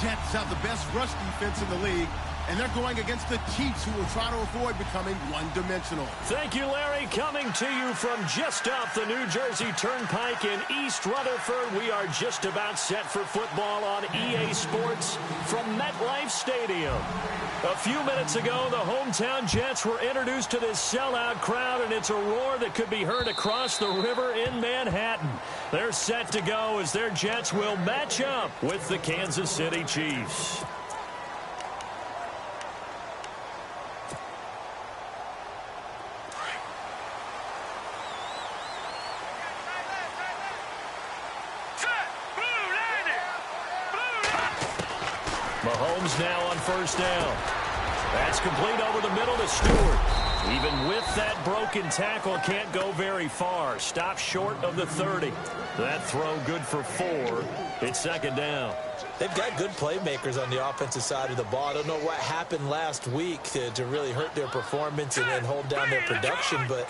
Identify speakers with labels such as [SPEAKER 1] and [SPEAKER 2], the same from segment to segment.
[SPEAKER 1] Jets have the best rush defense in the league, and they're going against the Chiefs, who will try to avoid becoming one-dimensional.
[SPEAKER 2] Thank you, Larry. Coming to you from just off the New Jersey Turnpike in East Rutherford, we are just about set for football on EA Sports from MetLife Stadium. A few minutes ago, the hometown Jets were introduced to this sellout crowd, and it's a roar that could be heard across the river in Manhattan. They're set to go as their Jets will match up with the Kansas City Chiefs. Mahomes now on first down. That's complete over the middle to Stewart. Even with that broken tackle, can't go very far. Stop short of the 30. That throw good for 4. It's second down.
[SPEAKER 3] They've got good playmakers on the offensive side of the ball. I don't know what happened last week to really hurt their performance and hold down their production, but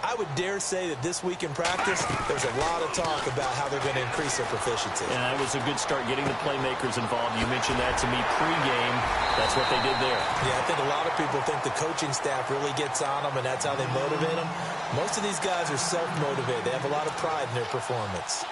[SPEAKER 3] I would dare say that this week in practice, there's a lot of talk about how they're going to increase their proficiency.
[SPEAKER 2] Yeah, it was a good start getting the playmakers involved. You mentioned that to me pregame. That's what they did there.
[SPEAKER 3] Yeah, I think a lot of people think the coaching staff really gets on them, and that's how they motivate them. Most of these guys are self-motivated. They have a lot of pride in their performance.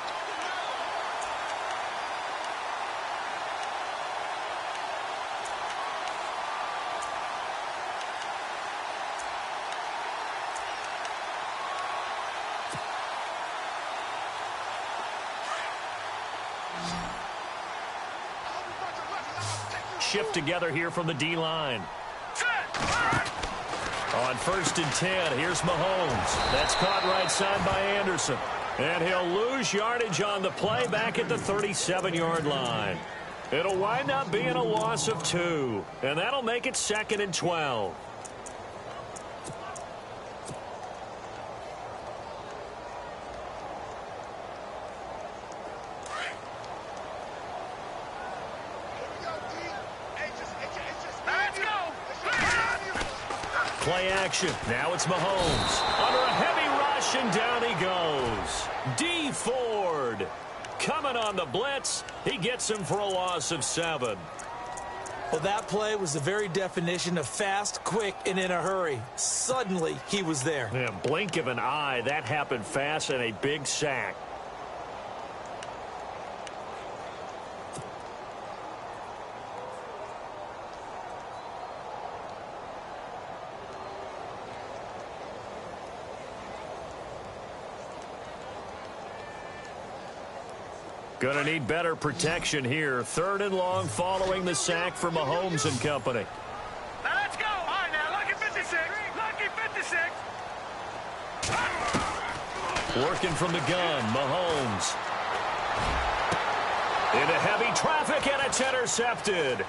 [SPEAKER 2] Shift together here from the D-line. On first and 10, here's Mahomes. That's caught right side by Anderson. And he'll lose yardage on the play back at the 37-yard line. It'll wind up being a loss of 2. And that'll make it second and 12. Play action. Now it's Mahomes. Under a heavy rush, and down he goes. D. Ford coming on the blitz. He gets him for a loss of 7.
[SPEAKER 3] Well, that play was the very definition of fast, quick, and in a hurry. Suddenly, he was there.
[SPEAKER 2] Yeah, blink of an eye. That happened fast, and a big sack. Going to need better protection here. 3rd and long following the sack for Mahomes and company.
[SPEAKER 4] Now let's go. All right, now, lucky 56. Lucky 56.
[SPEAKER 2] Working from the gun, Mahomes. Into heavy traffic, and it's intercepted.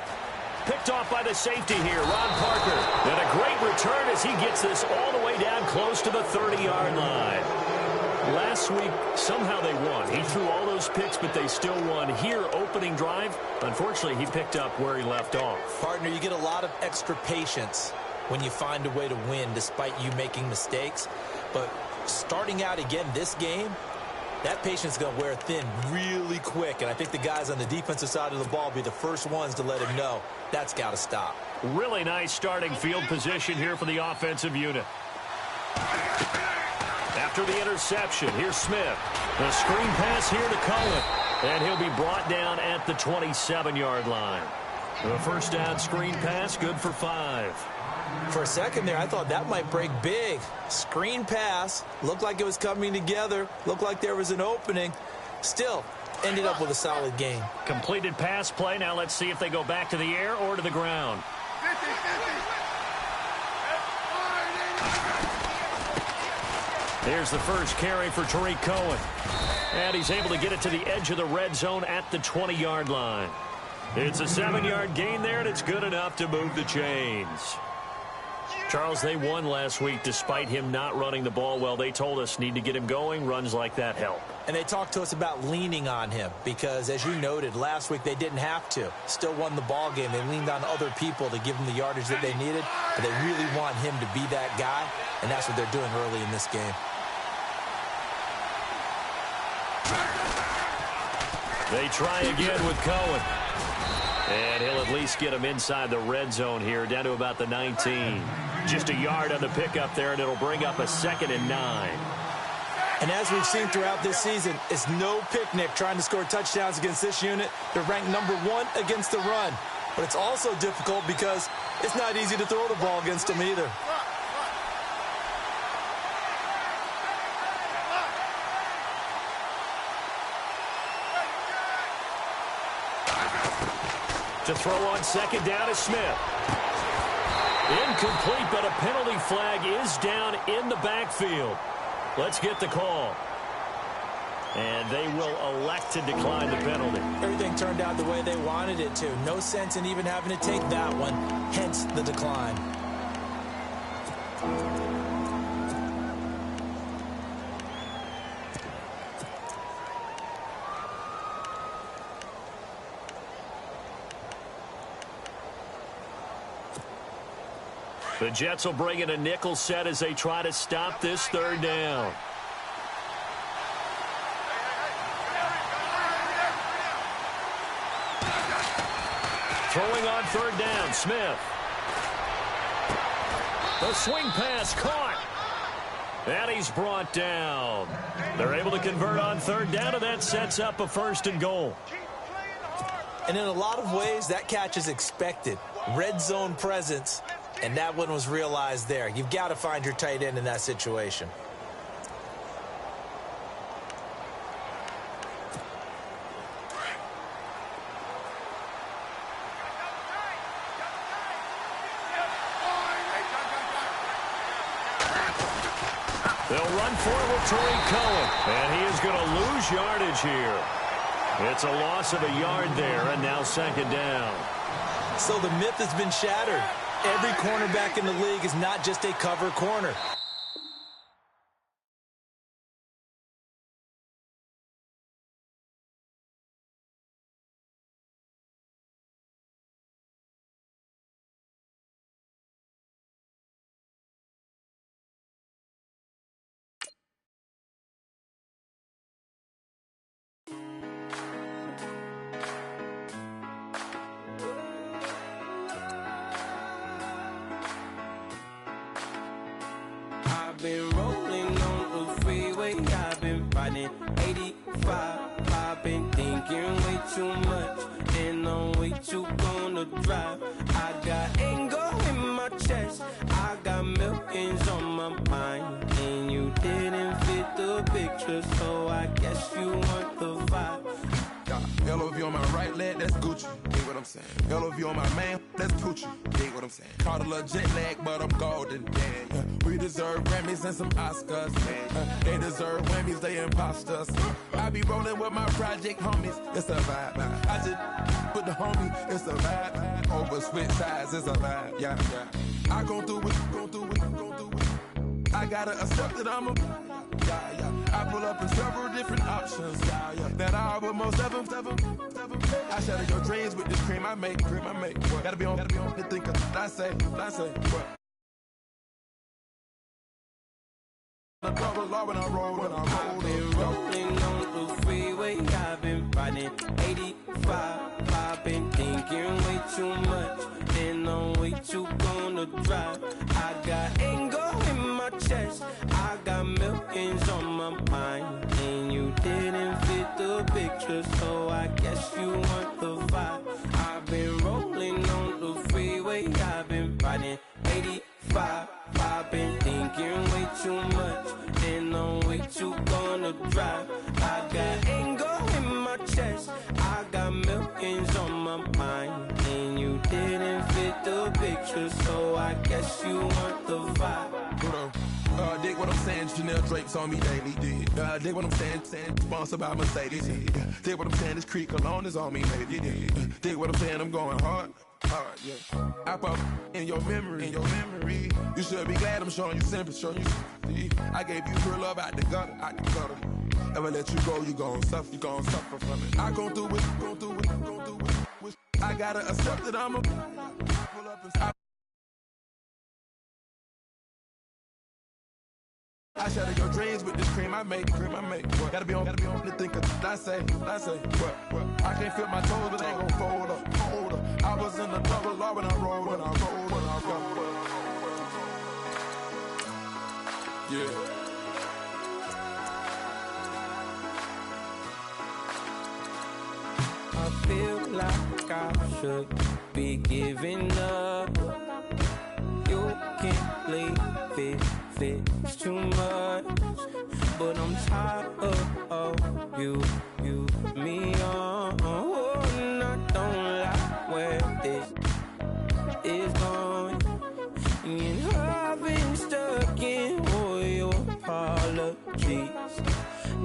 [SPEAKER 2] Picked off by the safety here, Ron Parker. And a great return as he gets this all the way down close to the 30-yard line. Last week, somehow they won. He threw all those picks, but they still won. Here, opening drive, unfortunately, he picked up where he left off.
[SPEAKER 3] Partner, you get a lot of extra patience when you find a way to win despite you making mistakes. But starting out again this game, that patience is going to wear thin really quick. And I think the guys on the defensive side of the ball will be the first ones to let him know that's got to stop.
[SPEAKER 2] Really nice starting field position here for the offensive unit. After the interception, here's Smith. The screen pass here to Cohen. And he'll be brought down at the 27-yard line. The first down screen pass, good for 5.
[SPEAKER 3] For a second there, I thought that might break big. Screen pass, looked like it was coming together, looked like there was an opening. Still, ended up with a solid game.
[SPEAKER 2] Completed pass play. Now let's see if they go back to the air or to the ground.
[SPEAKER 1] 50-50.
[SPEAKER 2] Here's the first carry for Tariq Cohen. And he's able to get it to the edge of the red zone at the 20-yard line. It's a 7-yard gain there, and it's good enough to move the chains. Charles, they won last week despite him not running the ball well. They told us need to get him going. Runs like that help.
[SPEAKER 3] And they talked to us about leaning on him because, as you noted, last week they didn't have to. Still won the ball game. They leaned on other people to give them the yardage that they needed. But they really want him to be that guy, and that's what they're doing early in this game.
[SPEAKER 2] They try again with Cohen. least get them inside the red zone here, down to about the 19. Just a yard on the pickup there, and it'll bring up a 2nd and 9.
[SPEAKER 3] And as we've seen throughout this season, it's no picnic trying to score touchdowns against this unit. They're ranked #1 against the run. But it's also difficult because it's not easy to throw the ball against them either.
[SPEAKER 2] To throw on 2nd down is Smith. Incomplete, but a penalty flag is down in the backfield. Let's get the call. And they will elect to decline the penalty.
[SPEAKER 3] Everything turned out the way they wanted it to. No sense in even having to take that one, hence the decline.
[SPEAKER 2] The Jets will bring in a nickel set as they try to stop this 3rd down. Throwing on 3rd down, Smith. The swing pass caught. And he's brought down. They're able to convert on 3rd down, and that sets up a 1st and goal.
[SPEAKER 3] And in a lot of ways, that catch is expected. Red zone presence. And that one was realized there. You've got to find your tight end in that situation.
[SPEAKER 2] They'll run for it with Tariq Cohen. And he is going to lose yardage here. It's a loss of a yard there, and now 2nd down.
[SPEAKER 3] So the myth has been shattered. Every cornerback in the league is not just a cover corner.
[SPEAKER 5] Been rolling on the freeway, I've been riding 85. I've been thinking way too much, and I'm way too gonna drive. I got anger in my chest, I got millions on my mind, and you didn't fit the picture, so I guess you want the vibe.
[SPEAKER 6] Hello, if you on my right leg, that's Gucci. Dig what I'm saying? Hello, if you on my man, that's Gucci. Dig what I'm saying? Caught a little jet lag, but I'm golden. Yeah. We deserve Grammys and some Oscars. They deserve Whammies, they imposters. I be rolling with my project homies. It's a vibe. I just put the homie. It's a vibe. Over switch sides, it's a vibe. Yeah. I gon' do it, gon' do it, gon' do it. I gotta accept that I'm a. Yeah. I pull up in several different options. That I would most ever. I shatter your dreams with this cream I make. What? Gotta be on the thinker. I say. What?
[SPEAKER 5] I've been rolling on the freeway, I've been riding 85. I've been thinking way too much, and I'm way too gonna drive. I got anger in my chest, I got millions on my mind, and you didn't fit the picture, so I guess you want the vibe. I've been rolling on the freeway, I've been riding 85. I've been thinking way too much, and I'm way too gonna drive. I got anger in my chest, I got millions on my mind, and you didn't fit the picture, so I guess you want the vibe.
[SPEAKER 6] Dig what I'm saying, Chanel drapes on me daily. Dig what I'm saying, sponsored by Mercedes. Dig what I'm saying, this Creek Cologne is on me, baby. Dig what I'm saying, I'm going hard. Yeah. I pop in your memory. You should be glad I'm showing you sympathy. I gave you real love out the gutter. Ever let you go, you gon' suffer from it. I gon' do it. I gotta accept that I'm a pull up and I shatter your dreams with this cream I make. What? Gotta be on the thinker. I say, what? I can't feel my toes, but they gon' fold up. I was in the
[SPEAKER 5] like I should be giving up. You can't leave it, it's too much. But I'm tired of you, me on. And I don't like where this is going. And I've been stuck in all your apologies.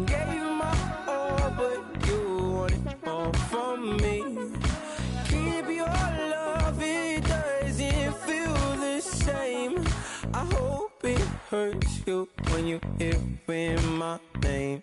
[SPEAKER 5] Gave you my all, but you want it all from me. Keep your love, it doesn't feel the same. I hope it hurts you when you hear my name.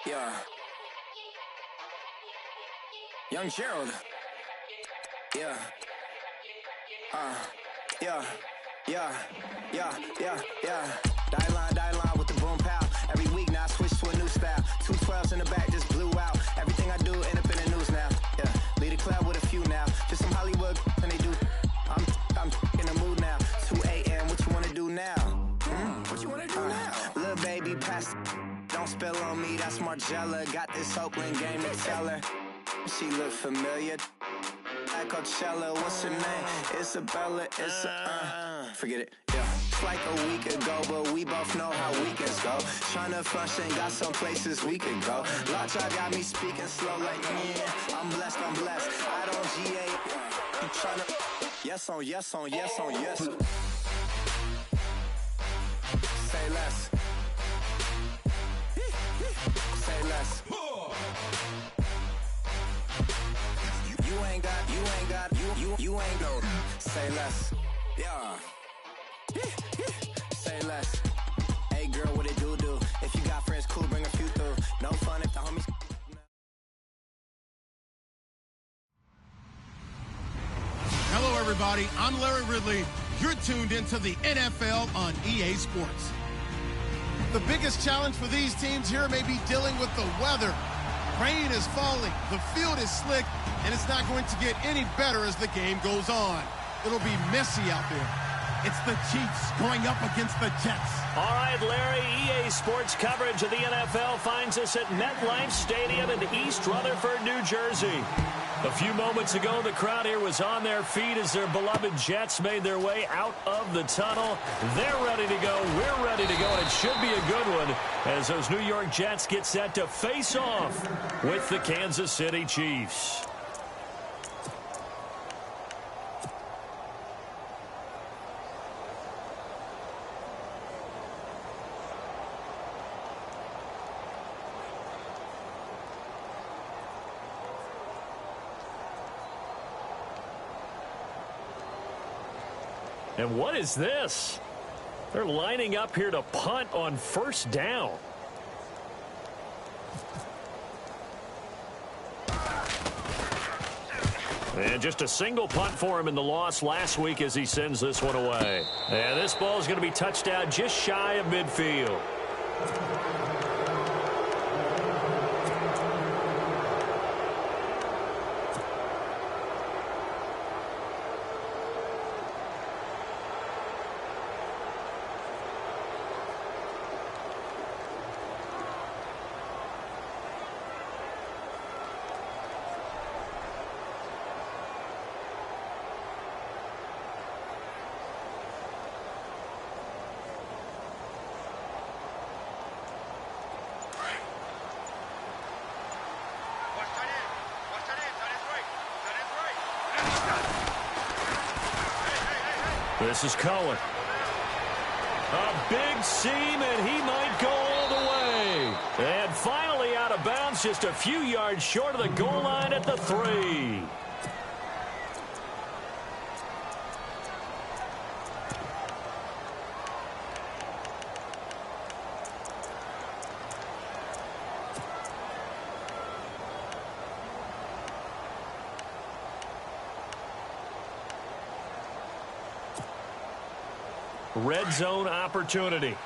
[SPEAKER 7] Yeah. Young Gerald. Yeah. Yeah. Die line with the boom pow. Every week now I switch to a new style. 212s in the back just blew out. Everything I do end up in the news now. Yeah. Lead a club with a few now. Just some Hollywood and they do. I'm in the mood now. 2 a.m. What you wanna do now? What you wanna do now? Little baby pass. Don't spill on me, that's Margella. Got this Oakland game to tell her. She look familiar. Like Coachella, what's her name? Isabella, forget it, yeah. It's like a week ago, but we both know how weekends go. Tryna function, got some places we could go. Lot y'all got me speaking slow like, yeah. I'm blessed. I don't GA. I'm tryna, yes on yes. Say less. Say less. You ain't no. Say less. Yeah. Say less. Hey girl, what it do? If you got friends, cool, bring a few through. No fun if the homies.
[SPEAKER 1] Hello, everybody. I'm Larry Ridley. You're tuned into the NFL on EA Sports. The biggest challenge for these teams here may be dealing with the weather. Rain is falling, the field is slick, and it's not going to get any better as the game goes on. It'll be messy out there. It's the Chiefs going up against the Jets.
[SPEAKER 2] All right, Larry, EA Sports coverage of the NFL finds us at MetLife Stadium in East Rutherford, New Jersey. A few moments ago, the crowd here was on their feet as their beloved Jets made their way out of the tunnel. They're ready to go. We're ready to go, and it should be a good one as those New York Jets get set to face off with the Kansas City Chiefs. And what is this? They're lining up here to punt on first down. And just a single punt for him in the loss last week as he sends this one away. And this ball is going to be touched out just shy of midfield. This is Cohen. A big seam, and he might go all the way. And finally out of bounds, just a few yards short of the goal line at the 3. Red zone opportunity.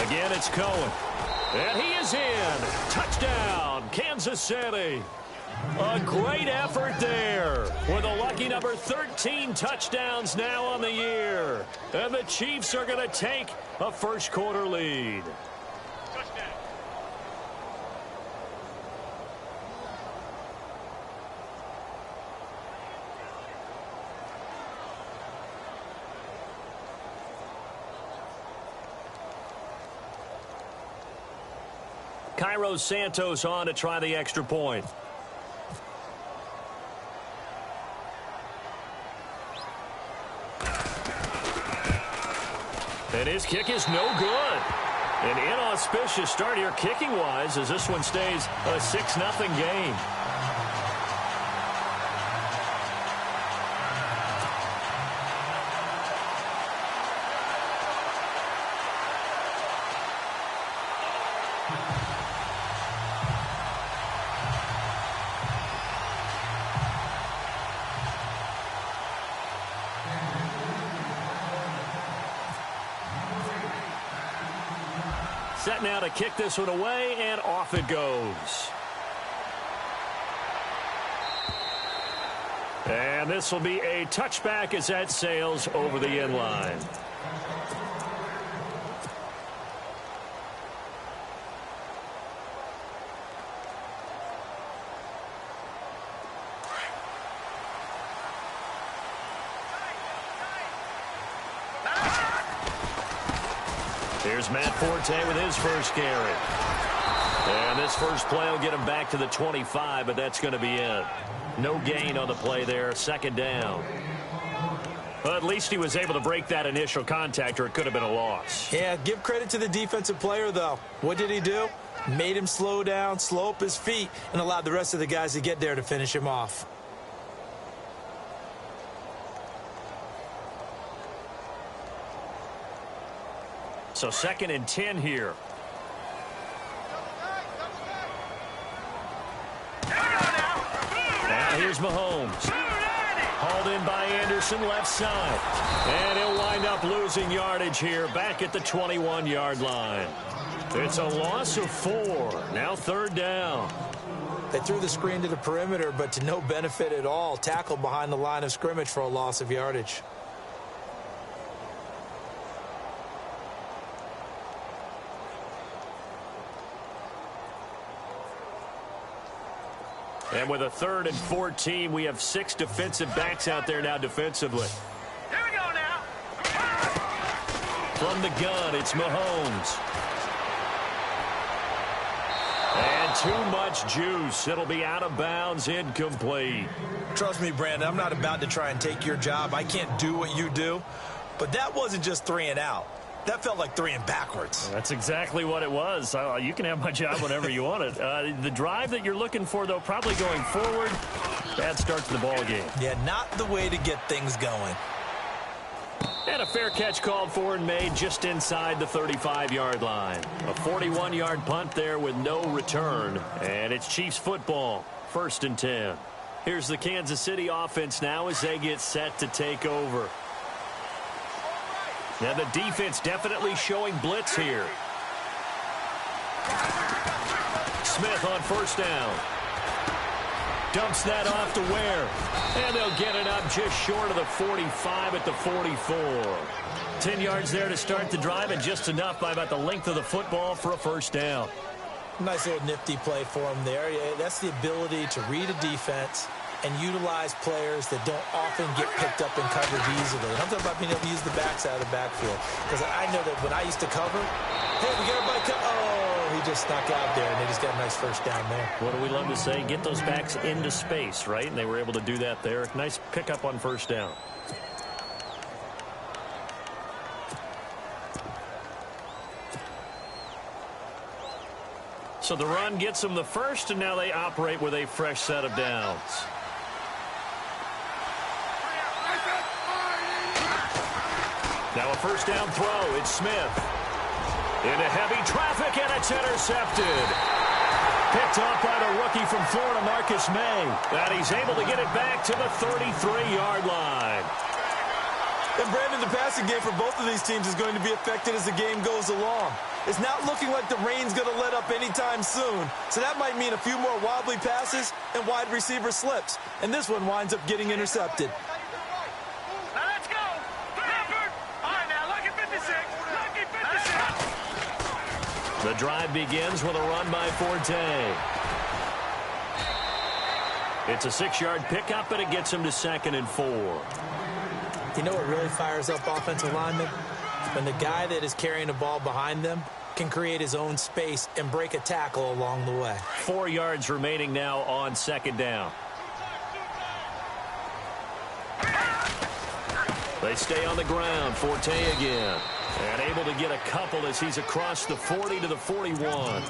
[SPEAKER 2] Again, it's Cohen. And he is in. Touchdown, Kansas City. A great effort there with a lucky number 13 touchdowns now on the year. And the Chiefs are going to take a first quarter lead. Cairo Santos on to try the extra point. And his kick is no good. An inauspicious start here kicking-wise as this one stays a 6-0 game. Set now to kick this one away, and off it goes. And this will be a touchback as that sails over the end line. Here's Matt Forte with his first carry. And this first play will get him back to the 25, but that's going to be it. No gain on the play there, second down. But at least he was able to break that initial contact, or it could have been a loss.
[SPEAKER 3] Yeah, give credit to the defensive player, though. What did he do? Made him slow down, slow up his feet, and allowed the rest of the guys to get there to finish him off.
[SPEAKER 2] So 2nd and 10 here. Now here's Mahomes. Hauled in by Anderson, left side. And he'll wind up losing yardage here back at the 21-yard line. It's a loss of 4. Now 3rd down.
[SPEAKER 3] They threw the screen to the perimeter, but to no benefit at all. Tackled behind the line of scrimmage for a loss of yardage.
[SPEAKER 2] And with a 3rd and 14, we have 6 defensive backs out there now defensively.
[SPEAKER 4] Here we go now.
[SPEAKER 2] From the gun, it's Mahomes. And too much juice. It'll be out of bounds, incomplete.
[SPEAKER 3] Trust me, Brandon, I'm not about to try and take your job. I can't do what you do. But that wasn't just 3 and out. That felt like 3 and backwards.
[SPEAKER 2] That's exactly what it was. You can have my job whenever you want it. The drive that you're looking for, though, probably going forward. Bad start to the ball game.
[SPEAKER 3] Yeah, not the way to get things going.
[SPEAKER 2] And a fair catch called for and made just inside the 35-yard line. A 41-yard punt there with no return. And it's Chiefs football, 1st and 10. Here's the Kansas City offense now as they get set to take over. Now the defense definitely showing blitz here. Smith on 1st down. Dumps that off to Ware. And they'll get it up just short of the 45 at the 44. 10 yards there to start the drive, and just enough by about the length of the football for a 1st down.
[SPEAKER 3] Nice little nifty play for him there. That's the ability to read a defense and utilize players that don't often get picked up and covered easily. And I'm talking about being able to use the backs out of the backfield. Because I know that when I used to cover, hey, we got everybody oh, he just snuck out there, and they just got a nice 1st down there.
[SPEAKER 2] What do we love to say? Get those backs into space, right? And they were able to do that there. Nice pickup on 1st down. So the run gets them the first, and now they operate with a fresh set of downs. Now a 1st down throw. It's Smith. Into heavy traffic, and it's intercepted. Picked off by the rookie from Florida, Marcus May. And he's able to get it back to the 33-yard line.
[SPEAKER 3] And Brandon, the passing game for both of these teams is going to be affected as the game goes along. It's not looking like the rain's going to let up anytime soon. So that might mean a few more wobbly passes and wide receiver slips. And this one winds up getting intercepted.
[SPEAKER 4] Now let's go. Clifford. All right, now, lucky 56. Lucky 56.
[SPEAKER 2] The drive begins with a run by Forte. It's a 6-yard pickup, and it gets him to 2nd and 4.
[SPEAKER 3] You know what really fires up offensive linemen? When the guy that is carrying the ball behind them can create his own space and break a tackle along the way.
[SPEAKER 2] 4 yards remaining now on 2nd down. They stay on the ground. Forte again. And able to get a couple as he's across the 40 to the 41.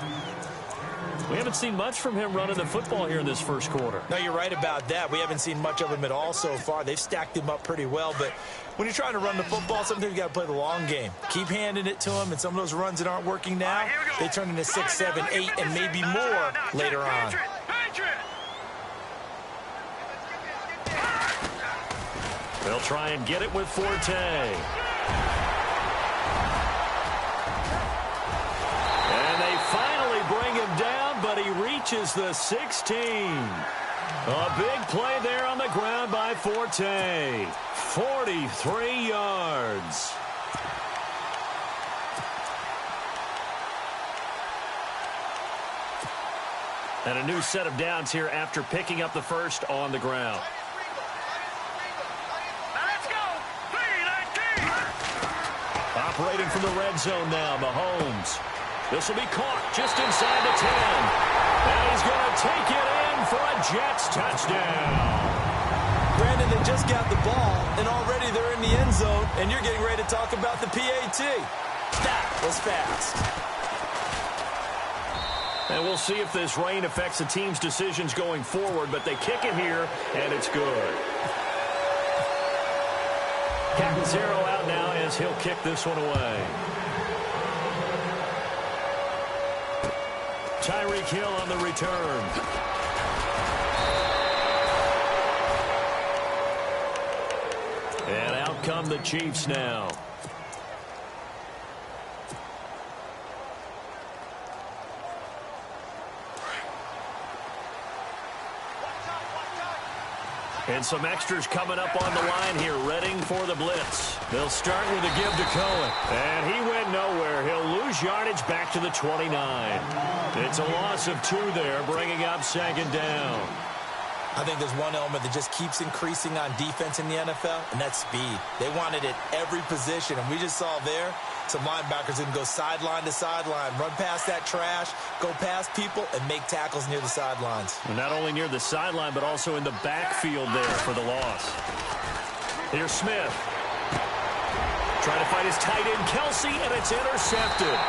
[SPEAKER 2] We haven't seen much from him running the football here in this 1st quarter.
[SPEAKER 3] No, you're right about that. We haven't seen much of him at all so far. They've stacked him up pretty well, but when you're trying to run the football, sometimes you got to play the long game. Keep handing it to him, and some of those runs that aren't working now, they turn into 6, 7, 8, and maybe more later on.
[SPEAKER 2] They'll try and get it with Forte. And they finally bring him down, but he reaches the 16. A big play there on the ground by Forte. 43 yards. And a new set of downs here after picking up the first on the ground. Operating from the red zone now, Mahomes. This will be caught just inside the 10. And he's going to take it in for a Jets touchdown.
[SPEAKER 3] Brandon, they just got the ball, and already they're in the end zone, and you're getting ready to talk about the PAT. That was fast.
[SPEAKER 2] And we'll see if this rain affects the team's decisions going forward, but they kick it here, and it's good. Catanzaro out now as he'll kick this one away. Tyreek Hill on the return. And out come the Chiefs now. And some extras coming up on the line here, readying for the blitz. They'll start with a give to Cohen. And he went nowhere. He'll lose yardage back to the 29. It's a loss of 2 there, bringing up second down.
[SPEAKER 3] I think there's one element that just keeps increasing on defense in the NFL, and that's speed. They want it at every position, and we just saw there some linebackers who can go sideline to sideline, run past that trash, go past people, and make tackles near the sidelines.
[SPEAKER 2] And not only near the sideline, but also in the backfield there for the loss. Here's Smith. Trying to fight his tight end, Kelsey, and it's intercepted.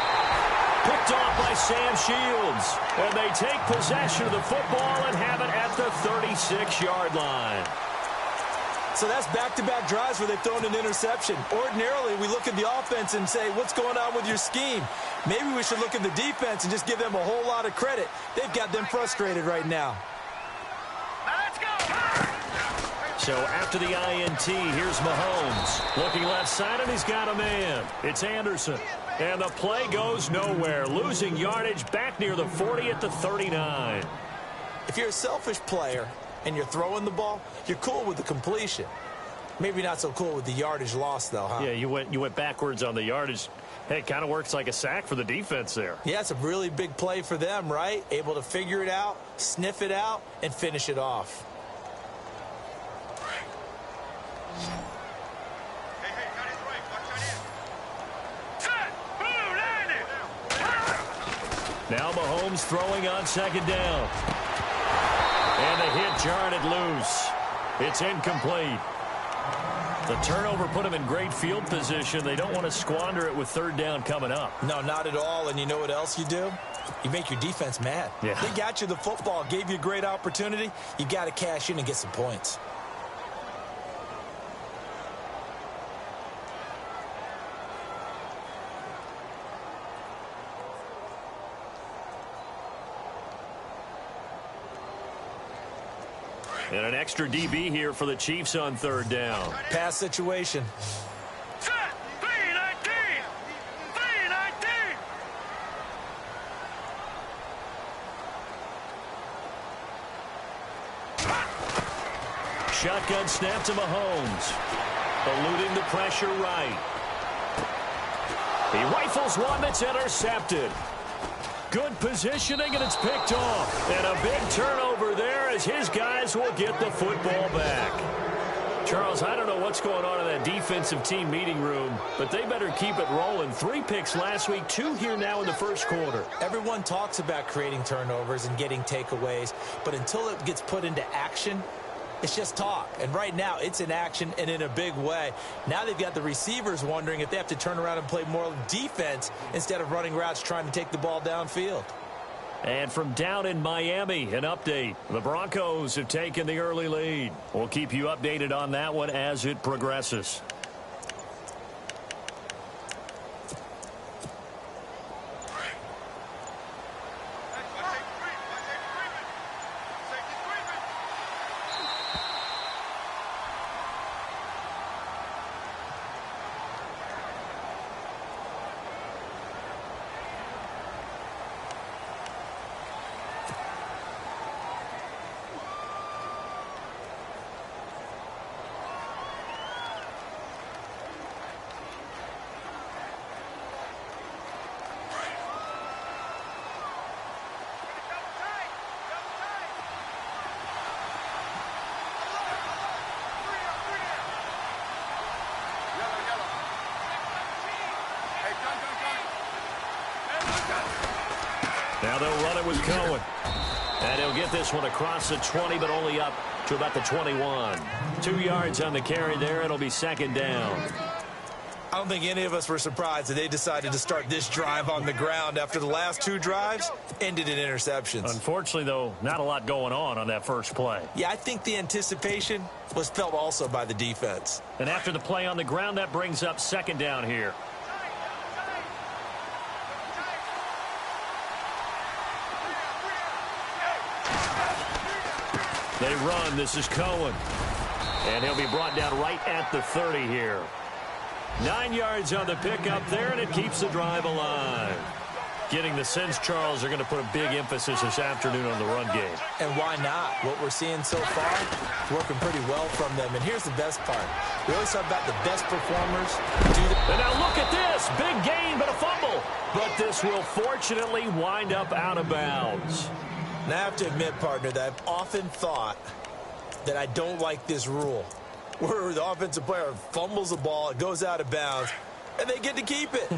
[SPEAKER 2] Picked off by Sam Shields. And they take possession of the football and have it at the 36-yard line.
[SPEAKER 3] So that's back-to-back drives where they've thrown an interception. Ordinarily, we look at the offense and say, what's going on with your scheme? Maybe we should look at the defense and just give them a whole lot of credit. They've got them frustrated right now.
[SPEAKER 4] Let's go!
[SPEAKER 2] So after the INT, here's Mahomes. Looking left side, and he's got a man. It's Anderson. And the play goes nowhere. Losing yardage back near the 40 at the 39.
[SPEAKER 3] If you're a selfish player and you're throwing the ball, you're cool with the completion. Maybe not so cool with the yardage loss, though, huh?
[SPEAKER 2] Yeah, you went backwards on the yardage. Hey, it kind of works like a sack for the defense there.
[SPEAKER 3] Yeah, it's a really big play for them, right? Able to figure it out, sniff it out, and finish it off.
[SPEAKER 2] Now Mahomes throwing on second down. And the hit jarred it loose. It's incomplete. The turnover put them in great field position. They don't want to squander it with third down coming up.
[SPEAKER 3] No, not at all. And you know what else you do? You make your defense mad.
[SPEAKER 2] Yeah.
[SPEAKER 3] They got you the football, gave you a great opportunity. You got to cash in and get some points.
[SPEAKER 2] And an extra DB here for the Chiefs on third down.
[SPEAKER 3] Pass situation.
[SPEAKER 4] Set! 319! 319!
[SPEAKER 2] Shotgun snap to Mahomes. Eluding the pressure right. He rifles one that's intercepted. Good positioning, and it's picked off. And a big turnover there as his guys will get the football back. Charles, I don't know what's going on in that defensive team meeting room, but they better keep it rolling. 3 picks last week, 2 here now in the first quarter.
[SPEAKER 3] Everyone talks about creating turnovers and getting takeaways, but until it gets put into action, it's just talk. And right now, it's in action and in a big way. Now they've got the receivers wondering if they have to turn around and play more defense instead of running routes trying to take the ball downfield.
[SPEAKER 2] And from down in Miami, an update. The Broncos have taken the early lead. We'll keep you updated on that one as it progresses. Now they'll run it with Cohen. And he'll get this one across the 20, but only up to about the 21. 2 yards on the carry there. It'll be second down.
[SPEAKER 3] I don't think any of us were surprised that they decided to start this drive on the ground after the last 2 drives ended in interceptions.
[SPEAKER 2] Unfortunately, though, not a lot going on that first play.
[SPEAKER 3] Yeah, I think the anticipation was felt also by the defense.
[SPEAKER 2] And after the play on the ground, that brings up second down here. They run. This is Cohen. And he'll be brought down right at the 30 here. 9 yards on the pickup there, and it keeps the drive alive. Getting the sense, Charles, are going to put a big emphasis this afternoon on the run game.
[SPEAKER 3] And why not? What we're seeing so far is working pretty well from them. And here's the best part. We always talk about the best performers do the...
[SPEAKER 2] And now look at this. Big gain, but a fumble. But this will fortunately wind up out of bounds.
[SPEAKER 3] Now, I have to admit, partner, that I've often thought that I don't like this rule, where the offensive player fumbles the ball, it goes out of bounds, and they get to keep it.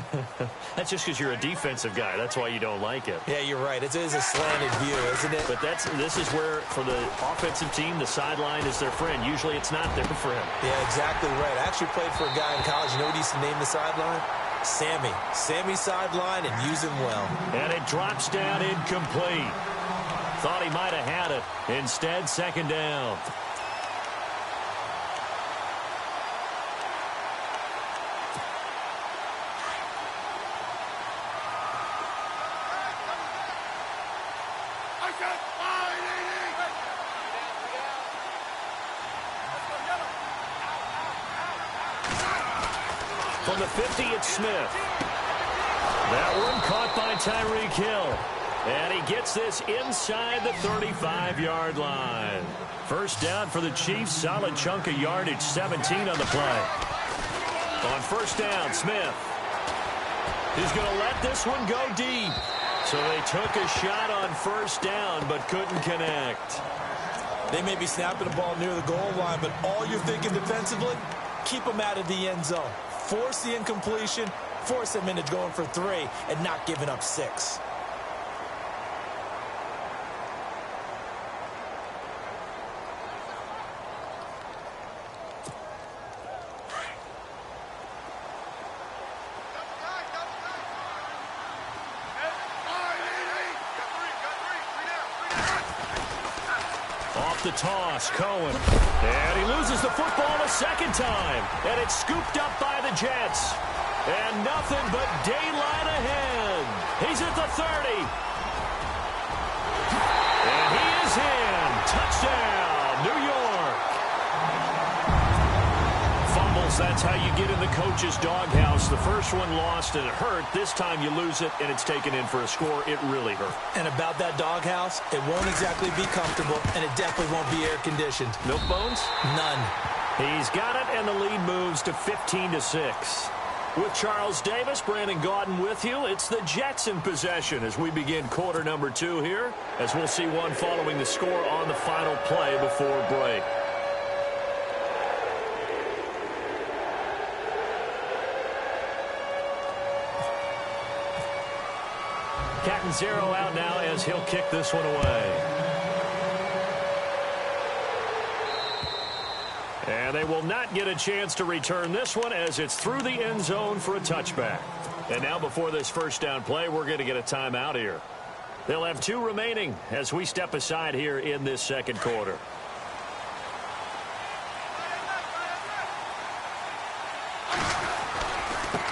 [SPEAKER 2] That's just because you're a defensive guy. That's why you don't like it.
[SPEAKER 3] Yeah, you're right. It is a slanted view, isn't it?
[SPEAKER 2] But this is where, for the offensive team, the sideline is their friend. Usually it's not there for him.
[SPEAKER 3] Yeah, exactly right. I actually played for a guy in college. You know what he used to name the sideline? Sammy. Sammy sideline, and use him well.
[SPEAKER 2] And it drops down incomplete. Thought he might have had it. Instead, second down. From the 50, it's Smith. That one caught by Tyreek Hill. And he gets this inside the 35-yard line. First down for the Chiefs. Solid chunk of yardage, 17 on the play. On first down, Smith. He's going to let this one go deep. So they took a shot on first down, but couldn't connect.
[SPEAKER 3] They may be snapping the ball near the goal line, but all you're thinking defensively, keep them out of the end zone. Force the incompletion, force them into going for 3, and not giving up 6.
[SPEAKER 2] Off the toss, Cohen. And he loses the football a second time. And it's scooped up by the Jets. And nothing but daylight ahead. He's at the 30. And he is in. Touchdown, New York. Fumbles, that's how you get in the coach's doghouse. The first one lost and it hurt. This time you lose it and it's taken in for a score. It really hurt.
[SPEAKER 3] And about that doghouse, it won't exactly be comfortable, and it definitely won't be air-conditioned.
[SPEAKER 2] Milk bones?
[SPEAKER 3] None.
[SPEAKER 2] He's got it, and the lead moves to 15-6. With Charles Davis, Brandon Gaudin with you. It's the Jets in possession as we begin quarter number 2 here, as we'll see one following the score on the final play before break. Catanzaro out now as he'll kick this one away. And they will not get a chance to return this one as it's through the end zone for a touchback. And now before this first down play, we're going to get a timeout here. They'll have 2 remaining as we step aside here in this second quarter.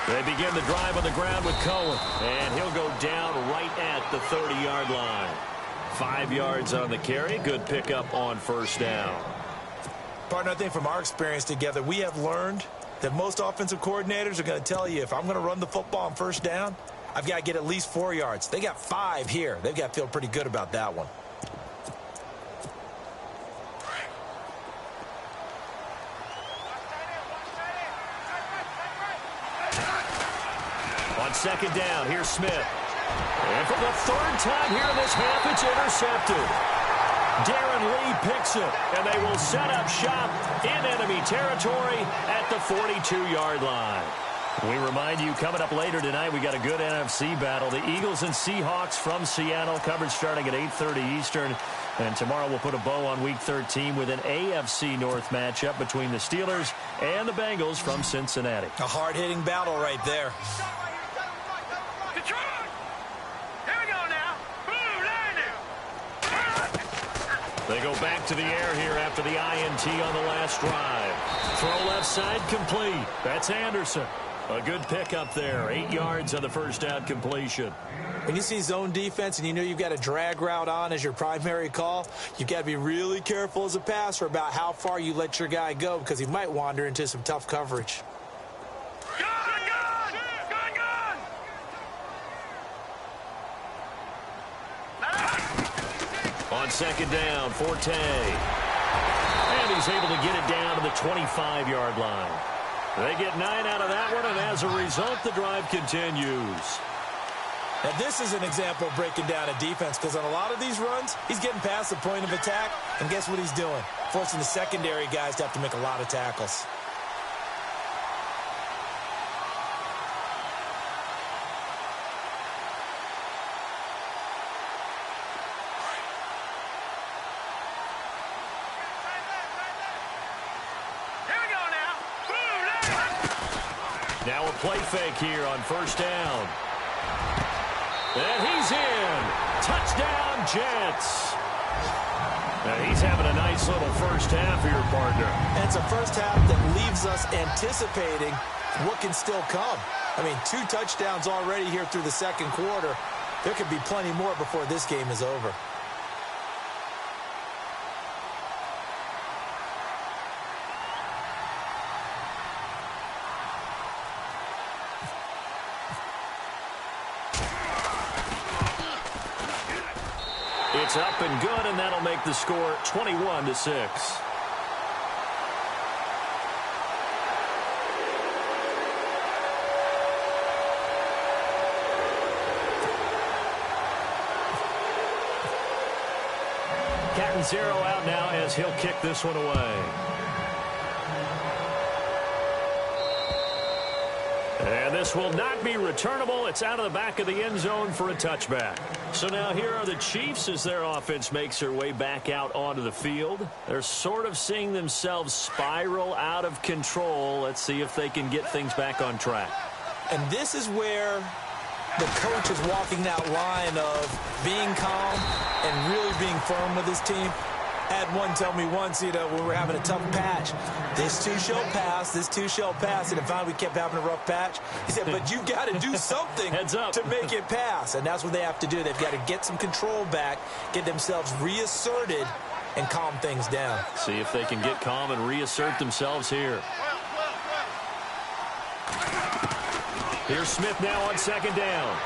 [SPEAKER 2] They begin the drive on the ground with Cohen. And he'll go down right at the 30-yard line. 5 yards on the carry. Good pickup on first down.
[SPEAKER 3] Partner, I think from our experience together, we have learned that most offensive coordinators are going to tell you, if I'm going to run the football on first down, I've got to get at least 4 yards. They got 5 here. They've got to feel pretty good about that one.
[SPEAKER 2] On second down, here's Smith. And for the 3rd time here in this half, it's intercepted. Darren Lee picks it, and they will set up shop in enemy territory at the 42-yard line. We remind you, coming up later tonight, we got a good NFC battle. The Eagles and Seahawks from Seattle, coverage starting at 8:30 Eastern. And tomorrow we'll put a bow on Week 13 with an AFC North matchup between the Steelers and the Bengals from Cincinnati.
[SPEAKER 3] A hard-hitting battle right there.
[SPEAKER 2] They go back to the air here after the INT on the last drive. Throw left side complete. That's Anderson. A good pickup there. 8 yards on the first down completion.
[SPEAKER 3] When you see zone defense and you know you've got a drag route on as your primary call, you've got to be really careful as a passer about how far you let your guy go because he might wander into some tough coverage.
[SPEAKER 2] On second down, Forte. And he's able to get it down to the 25-yard line. They get 9 out of that one, and as a result, the drive continues.
[SPEAKER 3] Now, this is an example of breaking down a defense because on a lot of these runs, he's getting past the point of attack, and guess what he's doing? Forcing the secondary guys to have to make a lot of tackles.
[SPEAKER 2] Now a play fake here on first down. And he's in. Touchdown, Jets. Now he's having a nice little first half here, partner.
[SPEAKER 3] And it's a first half that leaves us anticipating what can still come. I mean, 2 touchdowns already here through the second quarter. There could be plenty more before this game is over.
[SPEAKER 2] It's up and good, and that'll make the score 21-6. Catanzaro out now as he'll kick this one away. And this will not be returnable. It's out of the back of the end zone for a touchback. So now here are the Chiefs as their offense makes their way back out onto the field. They're sort of seeing themselves spiral out of control. Let's see if they can get things back on track.
[SPEAKER 3] And this is where the coach is walking that line of being calm and really being firm with his team. I had one tell me once, when we were having a tough patch, this too shall pass, this too shall pass. And finally we kept having a rough patch. He said, but you got to do something
[SPEAKER 2] Heads up.
[SPEAKER 3] to make it pass. And that's what they have to do. They've got to get some control back, get themselves reasserted, and calm things down.
[SPEAKER 2] See if they can get calm and reassert themselves here. Here's Smith now on second down.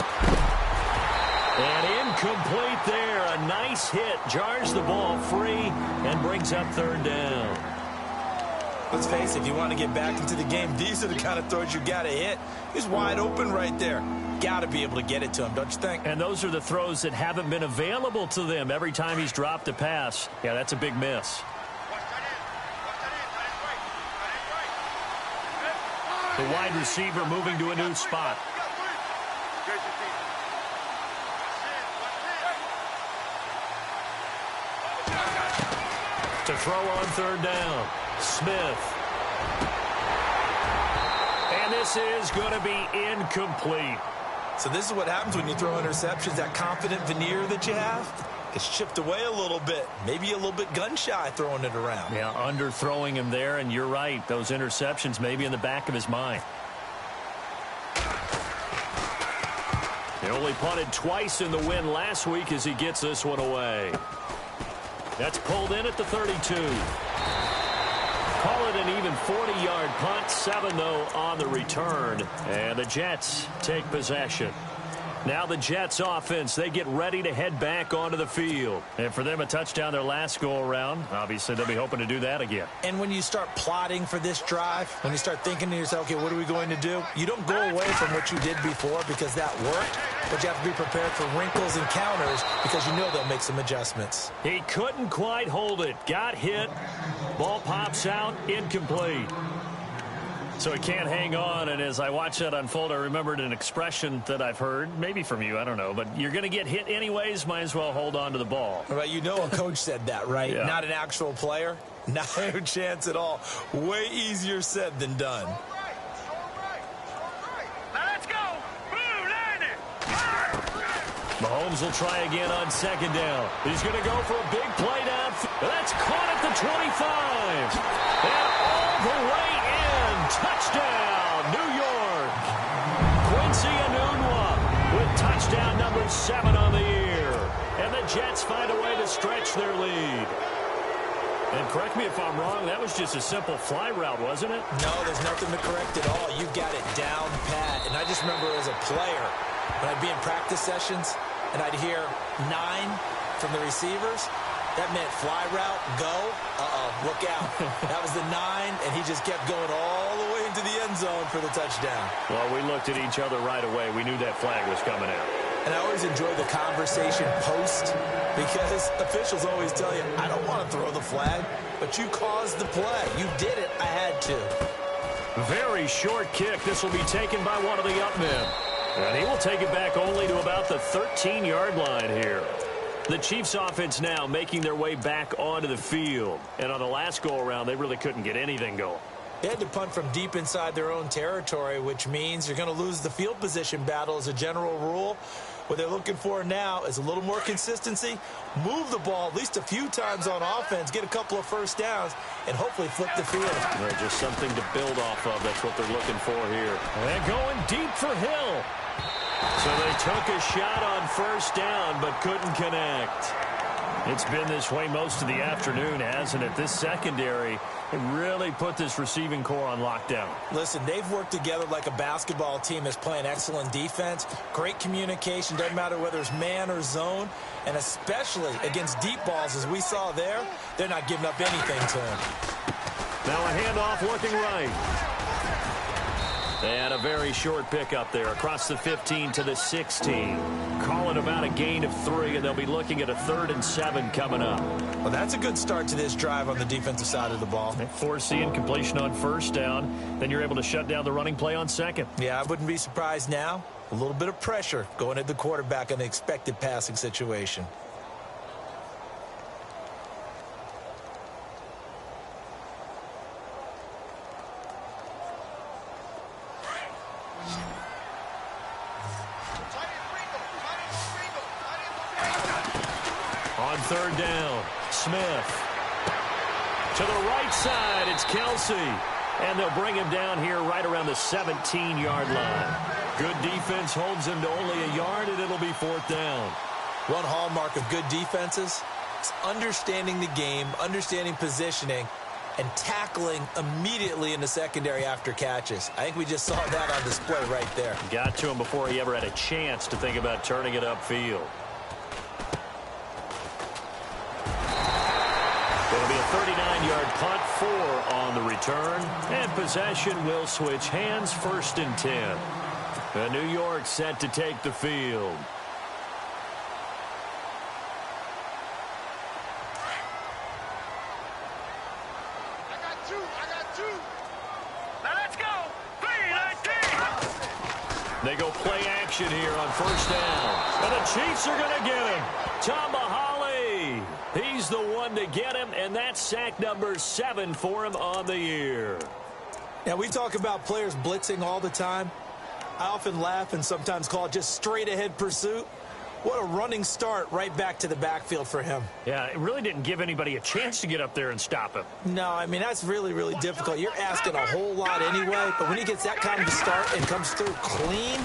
[SPEAKER 2] And incomplete there. A nice hit. Jars the ball free and brings up third down.
[SPEAKER 3] Let's face it, if you want to get back into the game, these are the kind of throws you got to hit. He's wide open right there. Got to be able to get it to him, don't you think?
[SPEAKER 2] And those are the throws that haven't been available to them every time he's dropped a pass. Yeah, that's a big miss. The wide receiver moving to a new spot. To throw on third down, Smith. And this is going to be incomplete.
[SPEAKER 3] So this is what happens when you throw interceptions. That confident veneer that you have gets chipped away a little bit. Maybe a little bit gun-shy throwing it around.
[SPEAKER 2] Yeah, underthrowing him there, and you're right. Those interceptions may be in the back of his mind. He only punted twice in the win last week as he gets this one away. That's pulled in at the 32. Call it an even 40-yard punt. 7, though, on the return. And the Jets take possession. Now the Jets offense, they get ready to head back onto the field. And for them, a touchdown their last go-around. Obviously, they'll be hoping to do that again.
[SPEAKER 3] And when you start plotting for this drive, when you start thinking to yourself, okay, what are we going to do? You don't go away from what you did before because that worked, but you have to be prepared for wrinkles and counters because you know they'll make some adjustments.
[SPEAKER 2] He couldn't quite hold it. Got hit. Ball pops out. Incomplete. So he can't hang on, and as I watch that unfold, I remembered an expression that I've heard, maybe from you, I don't know, but you're going to get hit anyways, might as well hold on to the ball.
[SPEAKER 3] Right, you know a coach said that, right?
[SPEAKER 2] Yeah.
[SPEAKER 3] Not an actual player. Not a chance at all. Way easier said than done.
[SPEAKER 4] Now let's go. Blue, land it.
[SPEAKER 2] Mahomes will try again on second down. He's going to go for a big play down. That's caught at the 25. And all the way in. Touchdown, New York. touchdown number 7 on the year. And the Jets find a way to stretch their lead. And correct me if I'm wrong, that was just a simple fly route, wasn't it?
[SPEAKER 3] No, there's nothing to correct at all. You got it down pat. And I just remember as a player, when I'd be in practice sessions and I'd hear 9 from the receivers, that meant fly route, go, look out. That was the 9, and he just kept going all the way into the end zone for the touchdown.
[SPEAKER 2] Well, we looked at each other right away. We knew that flag was coming out.
[SPEAKER 3] And I always enjoy the conversation post because officials always tell you, I don't want to throw the flag, but you caused the play. You did it. I had to.
[SPEAKER 2] Very short kick. This will be taken by one of the up men. And he will take it back only to about the 13-yard line here. The Chiefs offense now making their way back onto the field. And on the last go-around, they really couldn't get anything going.
[SPEAKER 3] They had to punt from deep inside their own territory, which means you're going to lose the field position battle as a general rule. What they're looking for now is a little more consistency, move the ball at least a few times on offense, get a couple of first downs, and hopefully flip the field.
[SPEAKER 2] Well, just something to build off of. That's what they're looking for here. And going deep for Hill. So they took a shot on first down, but couldn't connect. It's been this way most of the afternoon, hasn't it? This secondary really put this receiving core on lockdown.
[SPEAKER 3] Listen, they've worked together like a basketball team that's playing excellent defense. Great communication, doesn't matter whether it's man or zone. And especially against deep balls, as we saw there, they're not giving up anything to him.
[SPEAKER 2] Now a handoff looking right. And a very short pickup there across the 15 to the 16. Call it about a gain of 3, and they'll be looking at a 3rd and 7 coming up.
[SPEAKER 3] Well, that's a good start to this drive on the defensive side of the ball.
[SPEAKER 2] Forcing completion on first down. Then you're able to shut down the running play on second.
[SPEAKER 3] Yeah, I wouldn't be surprised now. A little bit of pressure going at the quarterback in an expected passing situation.
[SPEAKER 2] On 3rd down, Smith. To the right side, it's Kelsey. And they'll bring him down here right around the 17-yard line. Good defense holds him to only a yard, and it'll be 4th down.
[SPEAKER 3] One hallmark of good defenses is understanding the game, understanding positioning, and tackling immediately in the secondary after catches. I think we just saw that on display right there.
[SPEAKER 2] Got to him before he ever had a chance to think about turning it upfield. It'll be a 39-yard punt, 4 on the return. And possession will switch hands, 1st and 10. And New York set to take the field.
[SPEAKER 4] I got two. Now let's go. 3-19.
[SPEAKER 2] They go play action here on 1st down. And the Chiefs are going to get him. Tomahali. He's the one to get him, and that's sack number 7 for him on the year.
[SPEAKER 3] Now, we talk about players blitzing all the time. I often laugh and sometimes call it just straight-ahead pursuit. What a running start right back to the backfield for him.
[SPEAKER 2] Yeah, it really didn't give anybody a chance to get up there and stop him.
[SPEAKER 3] No, I mean, that's really, really difficult. You're asking a whole lot anyway, but when he gets that kind of a start and comes through clean,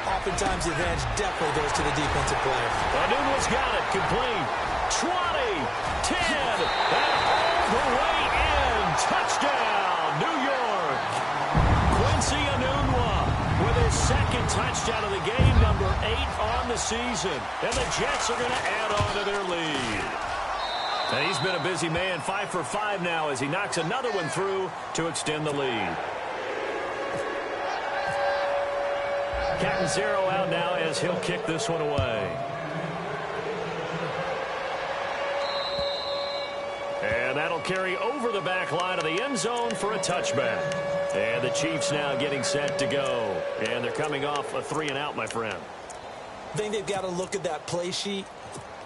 [SPEAKER 3] oftentimes the advantage definitely goes to the defensive player.
[SPEAKER 2] Anunwa's got it, complete. 20, 10, and all the way in. Touchdown, New York. Quincy Enunwa with his 2nd touchdown of the game, number 8 on the season. And the Jets are going to add on to their lead. And he's been a busy man, 5 for 5 now as he knocks another one through to extend the lead. Catanzaro out now as he'll kick this one away. And that'll carry over the back line of the end zone for a touchback. And the Chiefs now getting set to go. And they're coming off a 3-and-out, my friend.
[SPEAKER 3] I think they've got to look at that play sheet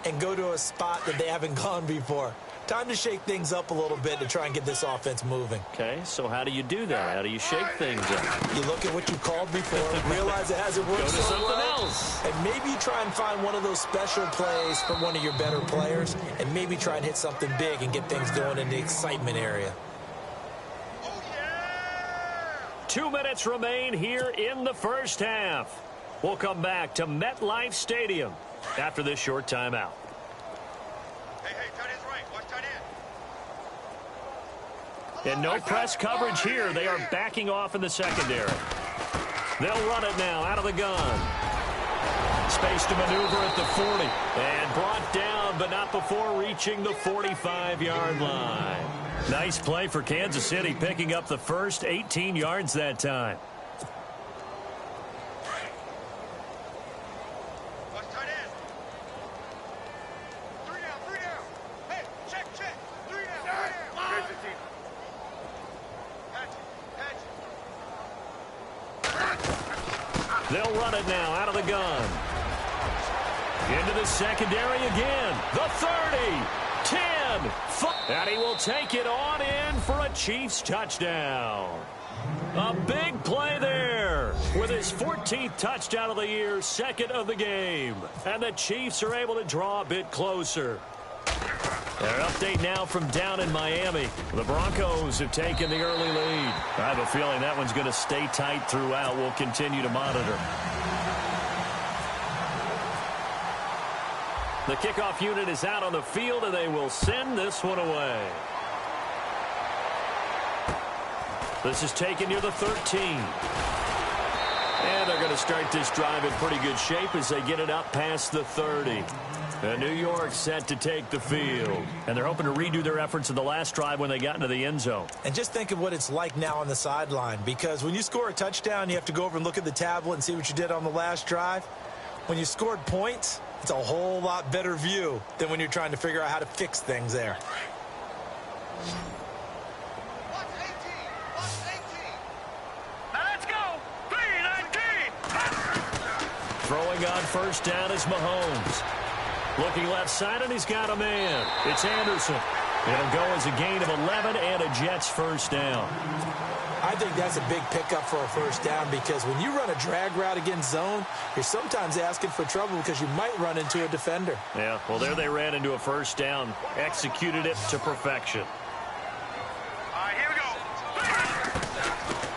[SPEAKER 3] and go to a spot that they haven't gone before. Time to shake things up a little bit to try and get this offense moving.
[SPEAKER 2] Okay, so how do you do that? How do you shake things up?
[SPEAKER 3] You look at what you called before, realize it hasn't worked
[SPEAKER 2] Go to
[SPEAKER 3] so
[SPEAKER 2] something
[SPEAKER 3] well,
[SPEAKER 2] else.
[SPEAKER 3] and maybe you try and find one of those special plays from one of your better players, and maybe try and hit something big and get things going in the excitement area.
[SPEAKER 2] 2 minutes remain here in the 1st half. We'll come back to MetLife Stadium after this short timeout.
[SPEAKER 4] Hey, tight end's right. Watch tight end.
[SPEAKER 2] And no press coverage here. They are backing off in the secondary. They'll run it now out of the gun. Space to maneuver at the 40. And brought down, but not before reaching the 45-yard line. Nice play for Kansas City, picking up the first 18 yards that time.
[SPEAKER 4] Watch tight end. 3 down. Hey, check. 3 down. Catch it, team. Catch.
[SPEAKER 2] They'll run it now out of the gun. Into the secondary again. The 30, 10, 5. And he will take it on in for a Chiefs touchdown. A big play there with his 14th touchdown of the year, second of the game. And the Chiefs are able to draw a bit closer. Their update now from down in Miami. The Broncos have taken the early lead. I have a feeling that one's going to stay tight throughout. We'll continue to monitor. The kickoff unit is out on the field, and they will send this one away. This is taken near the 13. And they're going to start this drive in pretty good shape as they get it up past the 30. And New York set to take the field. And they're hoping to redo their efforts in the last drive when they got into the end zone.
[SPEAKER 3] And just think of what it's like now on the sideline, because when you score a touchdown, you have to go over and look at the tablet and see what you did on the last drive. When you scored points, it's a whole lot better view than when you're trying to figure out how to fix things there.
[SPEAKER 4] Watch 18. Now let's go. 3-19.
[SPEAKER 2] Throwing on first down is Mahomes. Looking left side, and he's got a man. It's Anderson. It'll go as a gain of 11 and a Jets first down.
[SPEAKER 3] I think that's a big pickup for a first down, because when you run a drag route against zone, you're sometimes asking for trouble because you might run into a defender.
[SPEAKER 2] Yeah, well, there they ran into a first down, executed it to perfection.
[SPEAKER 4] All right, here we go.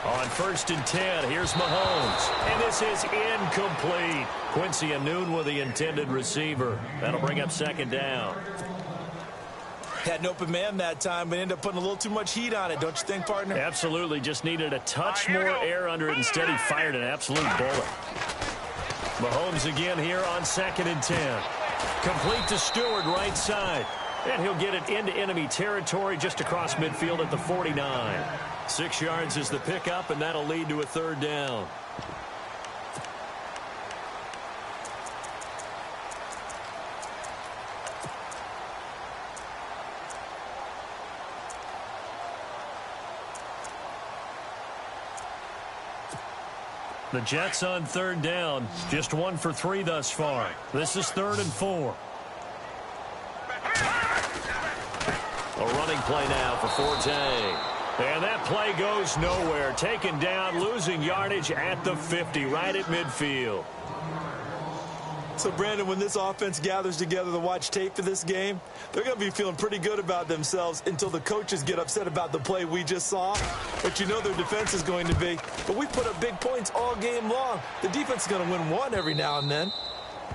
[SPEAKER 2] On first and 10, here's Mahomes. And this is incomplete. Quincy Anoon with the intended receiver. That'll bring up second down.
[SPEAKER 3] Had an open man that time, but ended up putting a little too much heat on it, don't you think, partner?
[SPEAKER 2] Absolutely. Just needed a touch more air under it. Instead, he fired an absolute bullet. Mahomes again here on second and 10. Complete to Stewart, right side. And he'll get it into enemy territory just across midfield at the 49. 6 yards is the pickup, and that'll lead to a third down. The Jets on third down. Just 1 for 3 thus far. This is 3rd and 4. A running play now for Forte. And that play goes nowhere. Taken down, losing yardage at the 50, right at midfield.
[SPEAKER 3] So, Brandon, when this offense gathers together to watch tape for this game, they're going to be feeling pretty good about themselves until the coaches get upset about the play we just saw. But you know their defense is going to be. But we put up big points all game long. The defense is going to win one every now and then.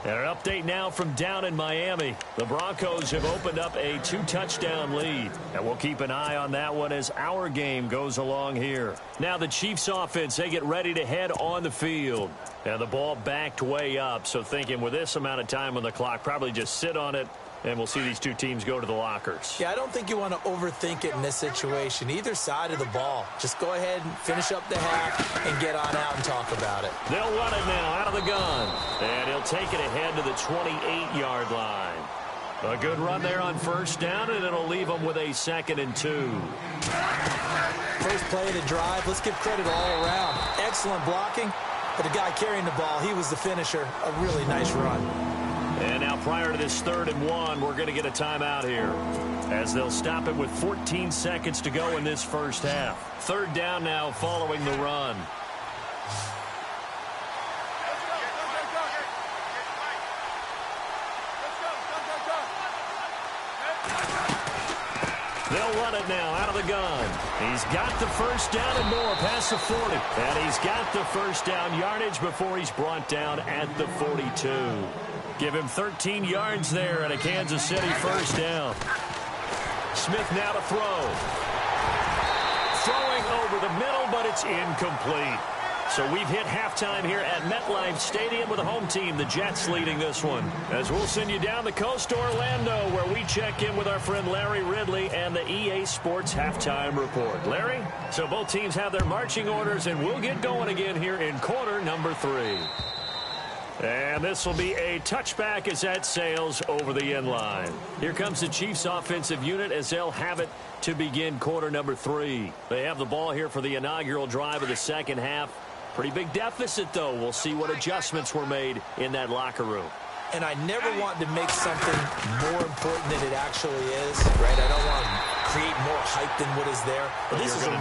[SPEAKER 2] And an update now from down in Miami. The Broncos have opened up a 2-touchdown lead. And we'll keep an eye on that one as our game goes along here. Now the Chiefs offense, they get ready to head on the field. And the ball backed way up. So thinking with this amount of time on the clock, probably just sit on it. And we'll see these two teams go to the lockers.
[SPEAKER 3] Yeah, I don't think you want to overthink it in this situation. Either side of the ball. Just go ahead and finish up the half and get on out and talk about it.
[SPEAKER 2] They'll run it now out of the gun. And he'll take it ahead to the 28-yard line. A good run there on first down, and it'll leave them with a 2nd and 2.
[SPEAKER 3] First play of the drive. Let's give credit all around. Excellent blocking. But the guy carrying the ball, he was the finisher. A really nice run.
[SPEAKER 2] And now prior to this 3rd and 1, we're going to get a timeout here as they'll stop it with 14 seconds to go in this first half. 3rd down now following the run. They'll run it now out of the gun. He's got the first down and more past the 40. And he's got the first down yardage before he's brought down at the 42. Give him 13 yards there and a Kansas City first down. Smith now to throw. Throwing over the middle, but it's incomplete. So we've hit halftime here at MetLife Stadium with the home team, the Jets, leading this one. As we'll send you down the coast to Orlando, where we check in with our friend Larry Ridley and the EA Sports Halftime Report. Larry, so both teams have their marching orders, and we'll get going again here in quarter number 3. And this will be a touchback as that sails over the end line. Here comes the Chiefs offensive unit as they'll have it to begin quarter number 3. They have the ball here for the inaugural drive of the second half. Pretty big deficit, though. We'll see what adjustments were made in that locker room.
[SPEAKER 3] And I never want to make something more important than it actually is, right? I don't want to create more hype than what is there. But this is I'm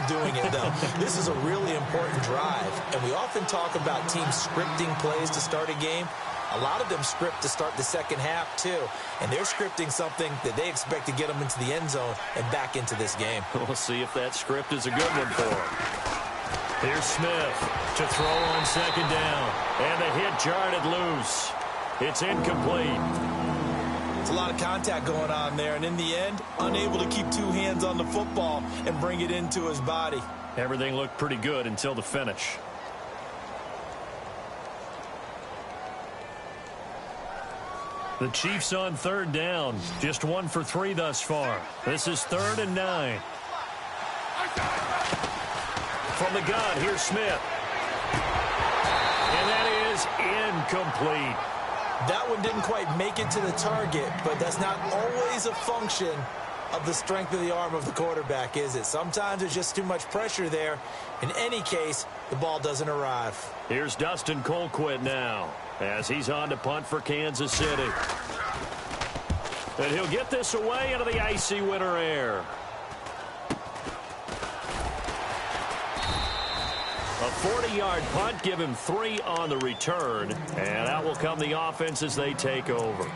[SPEAKER 3] doing it, though. This is a really important drive. And we often talk about teams scripting plays to start a game. A lot of them script to start the second half, too. And they're scripting something that they expect to get them into the end zone and back into this game.
[SPEAKER 2] We'll see if that script is a good one for them. Here's Smith to throw on second down. And the hit jarred it loose. It's incomplete.
[SPEAKER 3] It's a lot of contact going on there. And in the end, unable to keep two hands on the football and bring it into his body.
[SPEAKER 2] Everything looked pretty good until the finish. The Chiefs on third down. Just 1 for 3 thus far. This is 3rd and 9. From the gun, here's Smith. And that is incomplete.
[SPEAKER 3] That one didn't quite make it to the target, but that's not always a function of the strength of the arm of the quarterback, is it? Sometimes there's just too much pressure there. In any case, the ball doesn't arrive.
[SPEAKER 2] Here's Dustin Colquitt now as he's on to punt for Kansas City. And he'll get this away into the icy winter air. A 40-yard punt, give him 3 on the return, and out will come the offense as they take over.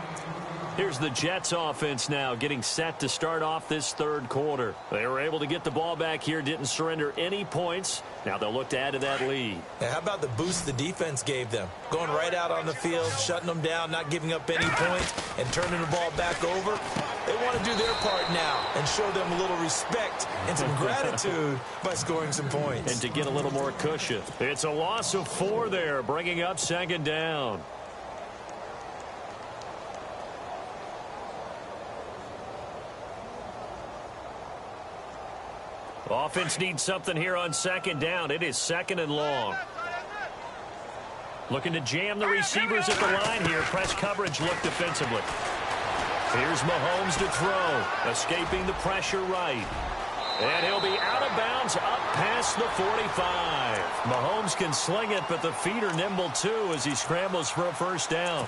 [SPEAKER 2] Here's the Jets offense now getting set to start off this third quarter. They were able to get the ball back here, didn't surrender any points. Now they'll look to add to that lead.
[SPEAKER 3] Now, how about the boost the defense gave them? Going right out on the field, shutting them down, not giving up any points, and turning the ball back over. They want to do their part now and show them a little respect and some gratitude by scoring some points.
[SPEAKER 2] And to get a little more cushion. It's a loss of 4 there, bringing up second down. Offense needs something here on second down. It is 2nd and long. Looking to jam the receivers at the line here. Press coverage look defensively. Here's Mahomes to throw. Escaping the pressure right. And he'll be out of bounds up past the 45. Mahomes can sling it, but the feet are nimble too as he scrambles for a first down.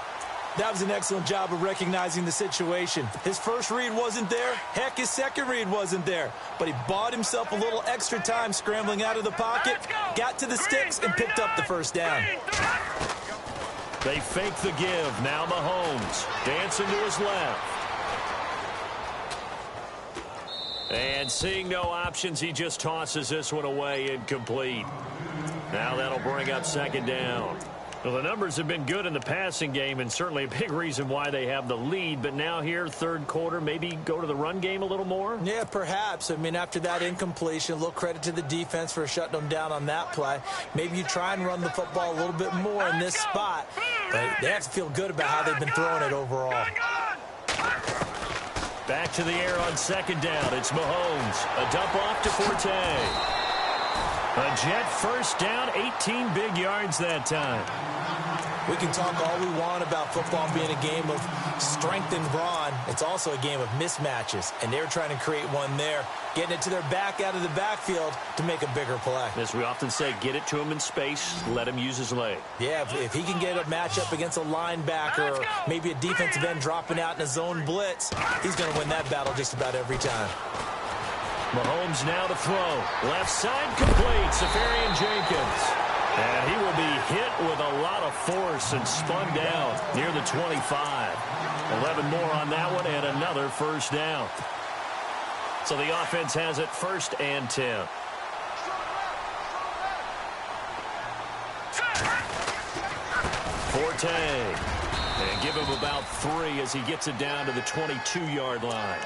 [SPEAKER 3] That was an excellent job of recognizing the situation. His first read wasn't there. Heck, his second read wasn't there. But he bought himself a little extra time scrambling out of the pocket, got to the sticks, and picked up the first down.
[SPEAKER 2] They fake the give. Now Mahomes dancing to his left. And seeing no options, he just tosses this one away incomplete. Now that'll bring up second down. Well, the numbers have been good in the passing game and certainly a big reason why they have the lead. But now here, third quarter, maybe go to the run game a little more?
[SPEAKER 3] Yeah, perhaps. I mean, after that incompletion, a little credit to the defense for shutting them down on that play. Maybe you try and run the football a little bit more in this spot. But they have to feel good about how they've been throwing it overall.
[SPEAKER 2] Back to the air on second down. It's Mahomes. A dump off to Forte. A Jet first down, 18 big yards that time.
[SPEAKER 3] We can talk all we want about football being a game of strength and brawn. It's also a game of mismatches, and they're trying to create one there, getting it to their back out of the backfield to make a bigger play.
[SPEAKER 2] As we often say, get it to him in space, let him use his leg.
[SPEAKER 3] Yeah, if he can get a matchup against a linebacker or maybe a defensive end dropping out in a zone blitz, he's going to win that battle just about every time.
[SPEAKER 2] Mahomes now to throw. Left side complete. Safarian Jenkins. And he will be hit with a lot of force and spun down near the 25. 11 more on that one and another first down. So the offense has it 1st and 10. Forte. And give him about 3 as he gets it down to the 22-yard line.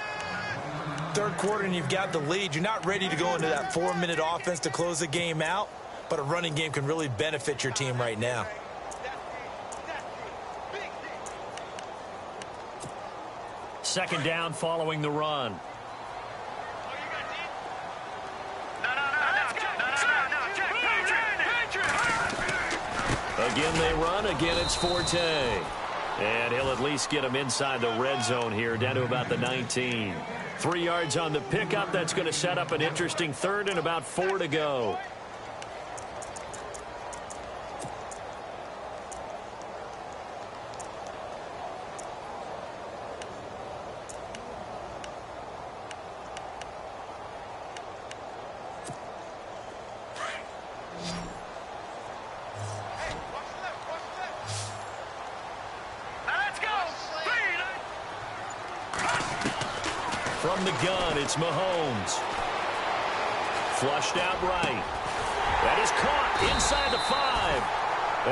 [SPEAKER 3] Third quarter and you've got the lead. You're not ready to go into that 4-minute offense to close the game out, but a running game can really benefit your team right now.
[SPEAKER 2] Second down following the run. Again they run. Again it's Forte. And he'll at least get him inside the red zone here, down to about the 19. 3 yards on the pickup. That's going to set up an interesting 3rd and about 4 to go. From the gun, it's Mahomes. Flushed out right. That is caught inside the 5.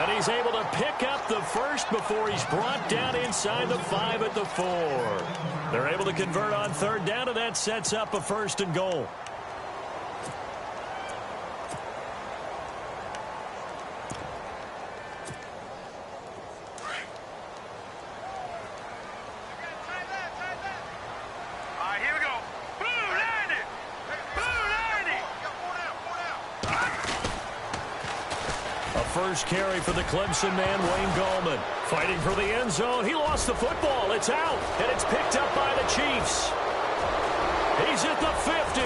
[SPEAKER 2] And he's able to pick up the first before he's brought down inside the 5 at the 4. They're able to convert on 3rd down, and that sets up a 1st and goal. First carry for the Clemson man, Wayne Gallman. Fighting for the end zone. He lost the football. It's out, and it's picked up by the Chiefs. He's at the 50,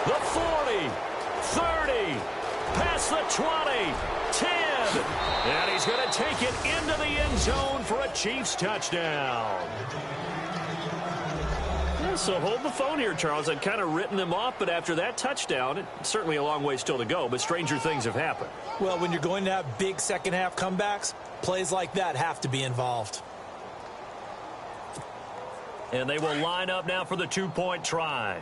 [SPEAKER 2] the 40, 30, past the 20, 10. And he's going to take it into the end zone for a Chiefs touchdown. So hold the phone here, Charles. I'd kind of written them off, but after that touchdown, it's certainly a long way still to go, but stranger things have happened.
[SPEAKER 3] Well, when you're going to have big second-half comebacks, plays like that have to be involved.
[SPEAKER 2] And they will line up now for the 2-point try.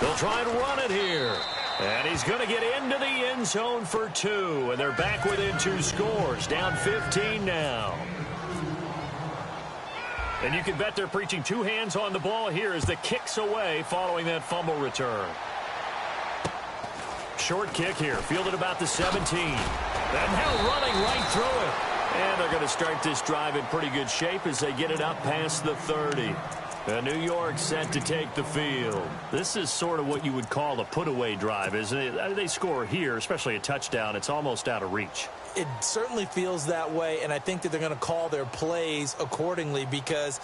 [SPEAKER 2] They'll try and run it here. And he's going to get into the end zone for 2. And they're back within 2 scores. Down 15 now. And you can bet they're preaching 2 hands on the ball here as the kick's away following that fumble return. Short kick here, fielded about the 17. And now running right through it. And they're going to start this drive in pretty good shape as they get it up past the 30. New York set to take the field. This is sort of what you would call a put-away drive, isn't it? They score here, especially a touchdown. It's almost out of reach.
[SPEAKER 3] It certainly feels that way, and I think that they're going to call their plays accordingly because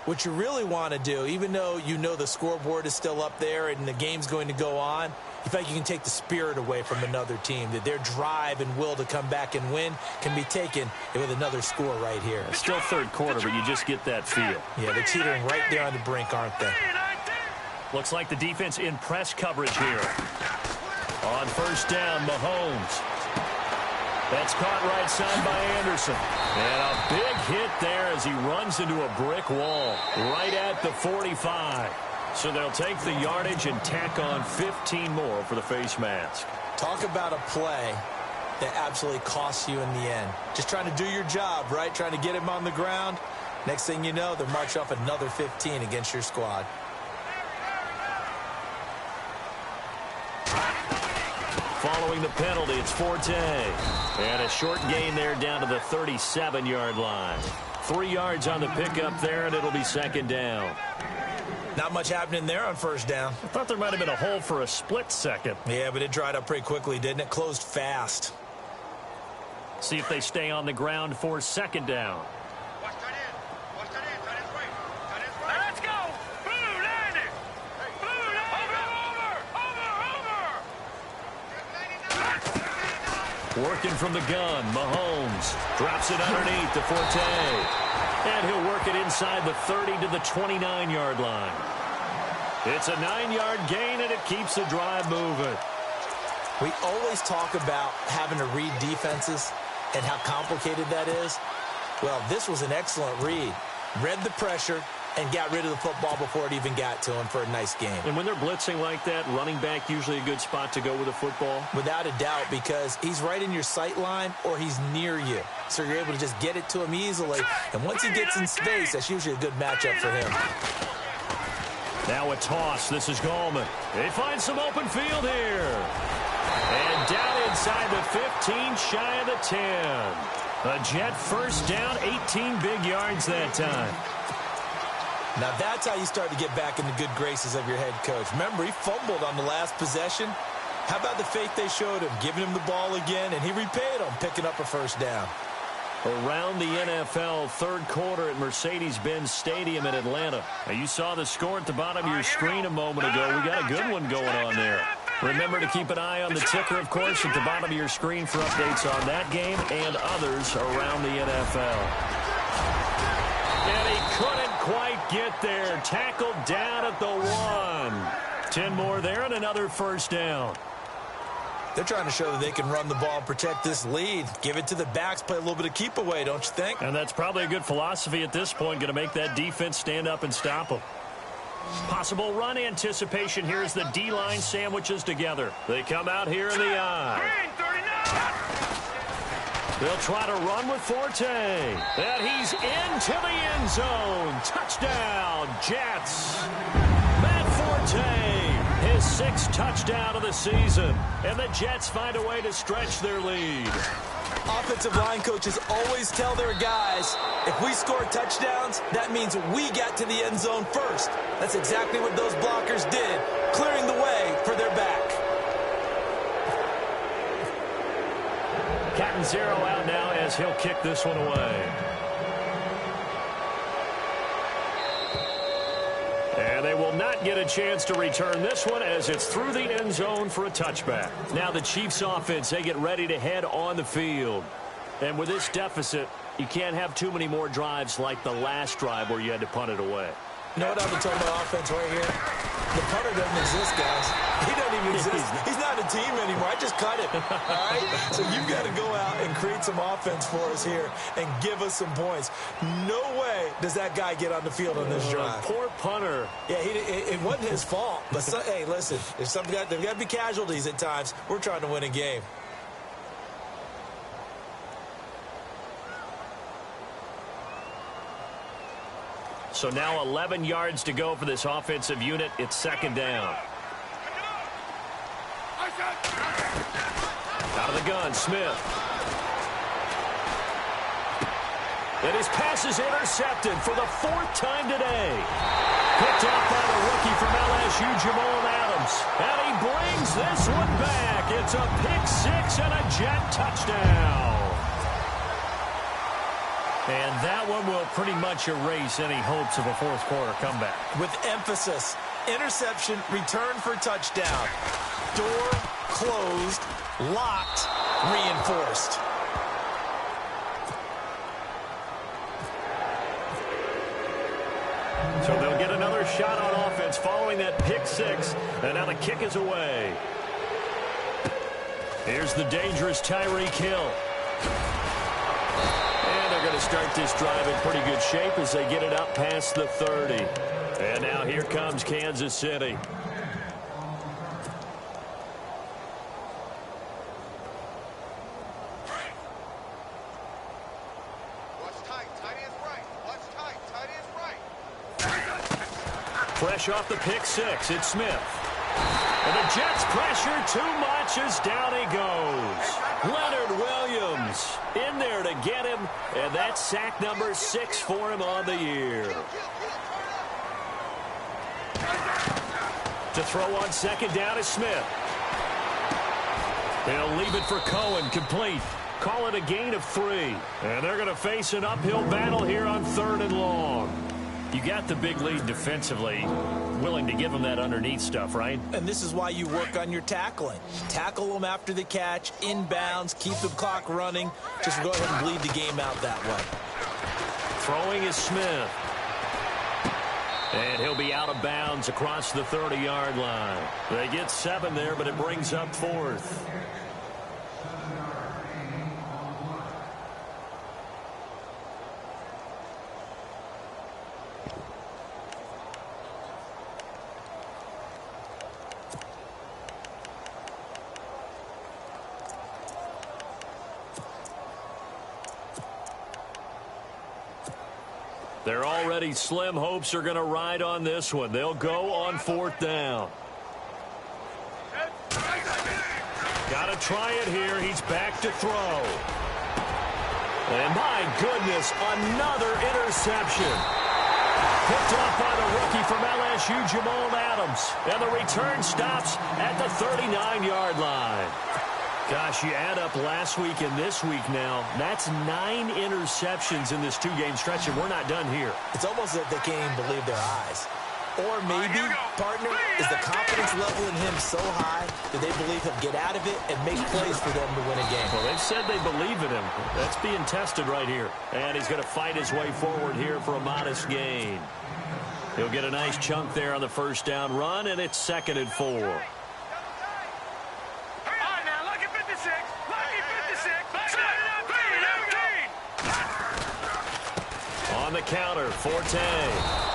[SPEAKER 3] what you really want to do, even though you know the scoreboard is still up there and the game's going to go on, you think you can take the spirit away from another team, that their drive and will to come back and win can be taken with another score right here.
[SPEAKER 2] It's still third quarter, but you just get that feel.
[SPEAKER 3] Yeah, they're teetering right there on the brink, aren't they?
[SPEAKER 2] Looks like the defense in press coverage here. On first down, Mahomes. That's caught right side by Anderson. And a big hit there as he runs into a brick wall right at the 45. So they'll take the yardage and tack on 15 more for the face mask.
[SPEAKER 3] Talk about a play that absolutely costs you in the end. Just trying to do your job, right? Trying to get him on the ground. Next thing you know, they'll march off another 15 against your squad.
[SPEAKER 2] Following the penalty, it's Forte. And a short gain there down to the 37-yard line. 3 yards on the pickup there, and it'll be second down.
[SPEAKER 3] Not much happening there on first down.
[SPEAKER 2] I thought there might have been a hole for a split second.
[SPEAKER 3] Yeah, but it dried up pretty quickly, didn't it? Closed fast.
[SPEAKER 2] See if they stay on the ground for second down.
[SPEAKER 4] Let's go! Blue, land it! Blue, over!
[SPEAKER 2] Working from the gun, Mahomes drops it underneath to Forte. And he'll work it inside the 30 to the 29-yard line. It's a 9-yard gain, and it keeps the drive moving.
[SPEAKER 3] We always talk about having to read defenses and how complicated that is. Well, this was an excellent read. read the pressure, and got rid of the football before it even got to him for a nice game.
[SPEAKER 2] And when they're blitzing like that, running back usually a good spot to go with the football?
[SPEAKER 3] Without a doubt, because he's right in your sight line or he's near you. So you're able to just get it to him easily. And once he gets in space, that's usually a good matchup for him.
[SPEAKER 2] Now a toss. This is Gallman. They find some open field here. And down inside the 15, shy of the 10. A Jet first down, 18 big yards that time.
[SPEAKER 3] Now that's how you start to get back in the good graces of your head coach. Remember, he fumbled on the last possession. How about the faith they showed him, giving him the ball again, and he repaid them, picking up a first down.
[SPEAKER 2] Around the NFL, third quarter at Mercedes-Benz Stadium in Atlanta. Now, you saw the score at the bottom of your screen a moment ago. We got a good one going on there. Remember to keep an eye on the ticker, of course, at the bottom of your screen for updates on that game and others around the NFL. And he couldn't quite get there. Tackled down at the 1. 10 more there and another first down.
[SPEAKER 3] They're trying to show that they can run the ball and protect this lead. Give it to the backs, play a little bit of keep away, don't you think?
[SPEAKER 2] And that's probably a good philosophy at this point, going to make that defense stand up and stop them. Possible run anticipation here as the D-line sandwiches together. They come out here in the eye. They'll try to run with Forte. And he's into the end zone. Touchdown, Jets. Matt Forte, his 6th touchdown of the season. And the Jets find a way to stretch their lead.
[SPEAKER 3] Offensive line coaches always tell their guys, if we score touchdowns, that means we got to the end zone first. That's exactly what those blockers did, clearing the way for their back.
[SPEAKER 2] Captain Zero out now as he'll kick this one away. And they will not get a chance to return this one as it's through the end zone for a touchback. Now the Chiefs offense, they get ready to head on the field. And with this deficit, you can't have too many more drives like the last drive where you had to punt it away.
[SPEAKER 3] You know what I've been talking about offense right here? The punter doesn't exist, guys. He doesn't even exist. He's not a team anymore. I just cut him. All right? So you've got to go out and create some offense for us here and give us some points. No way does that guy get on the field on this drive.
[SPEAKER 2] Poor punter.
[SPEAKER 3] Yeah, it wasn't his fault. But, hey, listen, there's got to be casualties at times. We're trying to win a game.
[SPEAKER 2] So now 11 yards to go for this offensive unit. It's second down. Out of the gun, Smith. And his pass is intercepted for the 4th time today. Picked up by the rookie from LSU, Jamal Adams. And he brings this one back. It's a pick 6 and a Jet touchdown. And that one will pretty much erase any hopes of a fourth quarter comeback.
[SPEAKER 3] With emphasis, interception, return for touchdown. Door closed, locked, reinforced.
[SPEAKER 2] So they'll get another shot on offense following that pick 6. And now the kick is away. Here's the dangerous Tyreek Hill. Going to start this drive in pretty good shape as they get it up past the 30. And now here comes Kansas City. Fresh off the pick 6, it's Smith. And the Jets pressure too much as down he goes. Leonard Williams in there to get him, and that's sack number 6 for him on the year. To throw on second down is Smith. They'll leave it for Cohen, complete. Call it a gain of 3. And they're going to face an uphill battle here on 3rd and long. You got the big lead defensively, willing to give them that underneath stuff, right?
[SPEAKER 3] And this is why you work on your tackling. Tackle them after the catch, inbounds, keep the clock running. Just go ahead and bleed the game out that way.
[SPEAKER 2] Throwing is Smith. And he'll be out of bounds across the 30-yard line. They get 7 there, but it brings up 4th. Their already slim hopes are going to ride on this one. They'll go on 4th down. Got to try it here. He's back to throw. And my goodness, another interception. Picked off by the rookie from LSU, Jamal Adams. And the return stops at the 39-yard line. Gosh, you add up last week and this week now. That's 9 interceptions in this 2-game stretch, and we're not done here.
[SPEAKER 3] It's almost as if they can't even believe their eyes. Or maybe, partner, is the confidence level in him so high that they believe he'll get out of it and make plays for them to win a game.
[SPEAKER 2] Well, they've said they believe in him. That's being tested right here. And he's going to fight his way forward here for a modest gain. He'll get a nice chunk there on the 1st down run, and it's 2nd and 4. On the counter, Forte.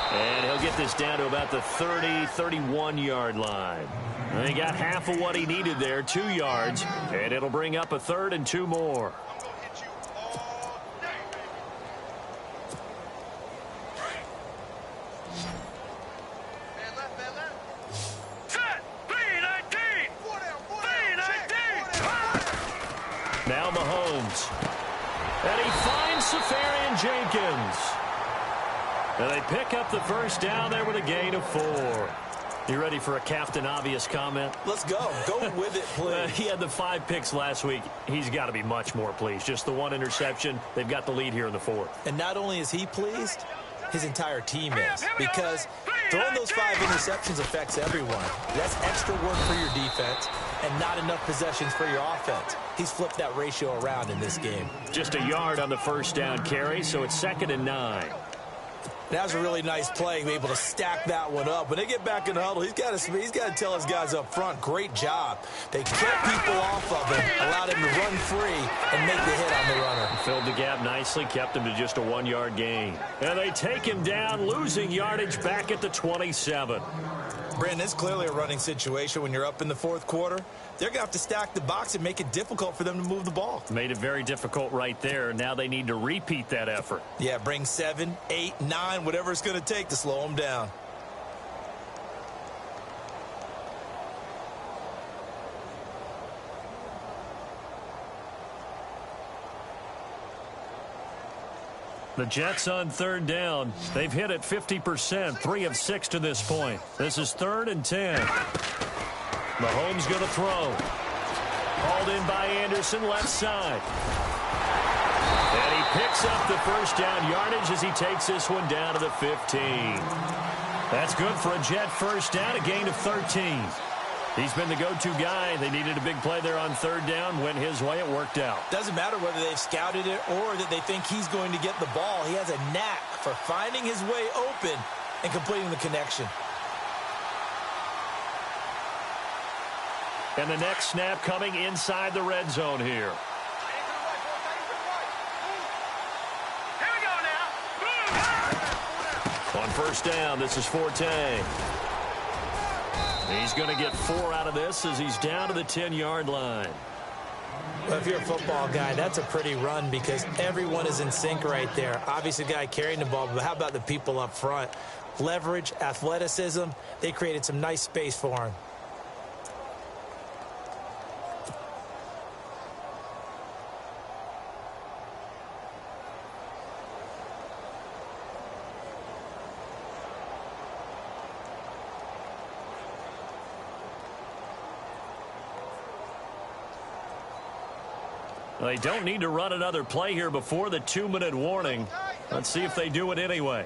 [SPEAKER 2] And he'll get this down to about the 30, 31-yard line. And he got half of what he needed there, 2 yards. And it'll bring up a 3rd and 2 more. Now Mahomes. And he finds Safarian Jenkins. And they pick up the 1st down there with a gain of 4. You ready for a Captain Obvious comment?
[SPEAKER 3] Let's go. Go with it, please.
[SPEAKER 2] He had the 5 picks last week. He's got to be much more pleased. Just the 1 interception. They've got the lead here in the 4th.
[SPEAKER 3] And not only is he pleased, his entire team is. Because throwing those 5 interceptions affects everyone. That's extra work for your defense and not enough possessions for your offense. He's flipped that ratio around in this game.
[SPEAKER 2] Just a yard on the 1st down carry, so it's 2nd and 9.
[SPEAKER 3] That was a really nice play, able to stack that one up. When they get back in the huddle, he's got to tell his guys up front, great job. They kept people off of him, allowed him to run free and make the hit on the runner.
[SPEAKER 2] Filled the gap nicely, kept him to just a 1-yard gain. And they take him down, losing yardage back at the 27.
[SPEAKER 3] Brandon, it's clearly a running situation when you're up in the 4th quarter. They're going to have to stack the box and make it difficult for them to move the ball.
[SPEAKER 2] Made it very difficult right there. Now they need to repeat that effort.
[SPEAKER 3] Yeah, bring 7, 8, 9, whatever it's going to take to slow them down.
[SPEAKER 2] The Jets on 3rd down. They've hit it 50%, 3 of 6 to this point. This is 3rd and 10. Mahomes going to throw. Hauled in by Anderson, left side. And he picks up the 1st down yardage as he takes this one down to the 15. That's good for a Jet 1st down, a gain of 13. He's been the go-to guy. They needed a big play there on 3rd down. Went his way. It worked out.
[SPEAKER 3] Doesn't matter whether they've scouted it or that they think he's going to get the ball. He has a knack for finding his way open and completing the connection.
[SPEAKER 2] And the next snap coming inside the red zone here.
[SPEAKER 4] Here we go now.
[SPEAKER 2] On 1st down, this is Forte. He's going to get 4 out of this as he's down to the 10-yard line.
[SPEAKER 3] Well, if you're a football guy, that's a pretty run because everyone is in sync right there. Obviously, the guy carrying the ball, but how about the people up front? Leverage, athleticism, they created some nice space for him.
[SPEAKER 2] They don't need to run another play here before the 2-minute warning. Let's see if they do it anyway.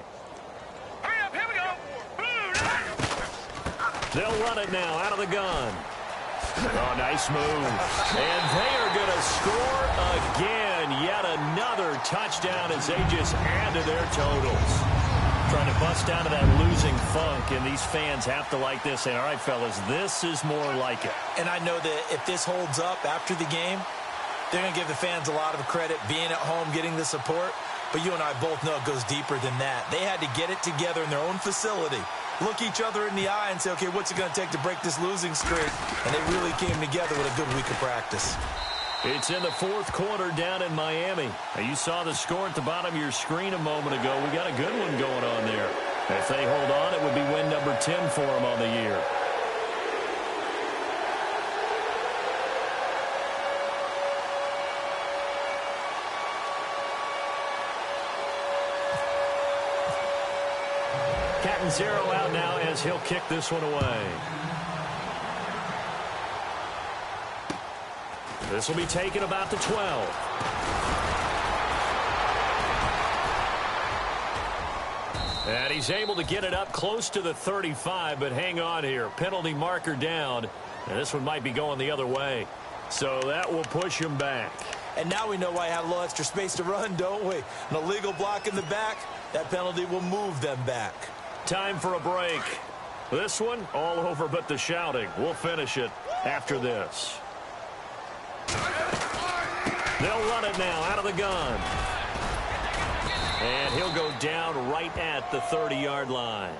[SPEAKER 4] Hurry up, here we go.
[SPEAKER 2] They'll run it now out of the gun. Oh, nice move. And they are going to score again. Yet another touchdown as they just add to their totals. Trying to bust out of that losing funk, and these fans have to like this. Saying, all right, fellas, this is more like it.
[SPEAKER 3] And I know that if this holds up after the game, they're going to give the fans a lot of credit being at home, getting the support. But you and I both know it goes deeper than that. They had to get it together in their own facility, look each other in the eye and say, okay, what's it going to take to break this losing streak? And they really came together with a good week of practice.
[SPEAKER 2] It's in the fourth quarter down in Miami. Now, you saw the score at the bottom of your screen a moment ago. We got a good one going on there. If they hold on, it would be win number 10 for them on the year. Zero out now as he'll kick this one away. This will be taken about the 12. And he's able to get it up close to the 35, but hang on here. Penalty marker down, and this one might be going the other way. So that will push him back.
[SPEAKER 3] And now we know why I had a little extra space to run, don't we? An illegal block in the back, that penalty will move them back.
[SPEAKER 2] Time for a break. This one, all over but the shouting. We'll finish it after this. They'll run it now out of the gun. And he'll go down right at the 30-yard line.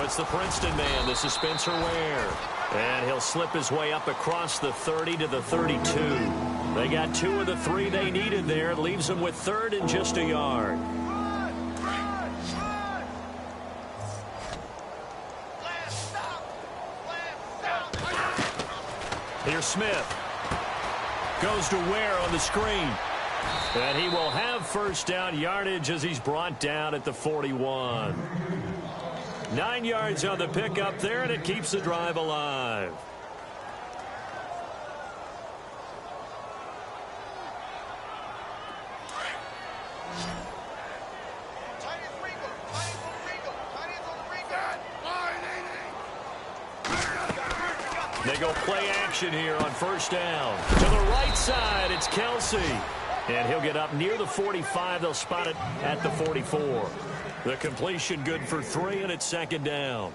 [SPEAKER 2] It's the Princeton man. This is Spencer Ware. And he'll slip his way up across the 30 to the 32. They got 2 of the 3 they needed there. It leaves them with 3rd and just a yard. Here's Smith. Goes to Ware on the screen. And he will have first down yardage as he's brought down at the 41. 9 yards on the pickup there, and it keeps the drive alive. They go play action here on first down. To the right side, it's Kelsey. And he'll get up near the 45. They'll spot it at the 44. The completion good for 3, and it's second down.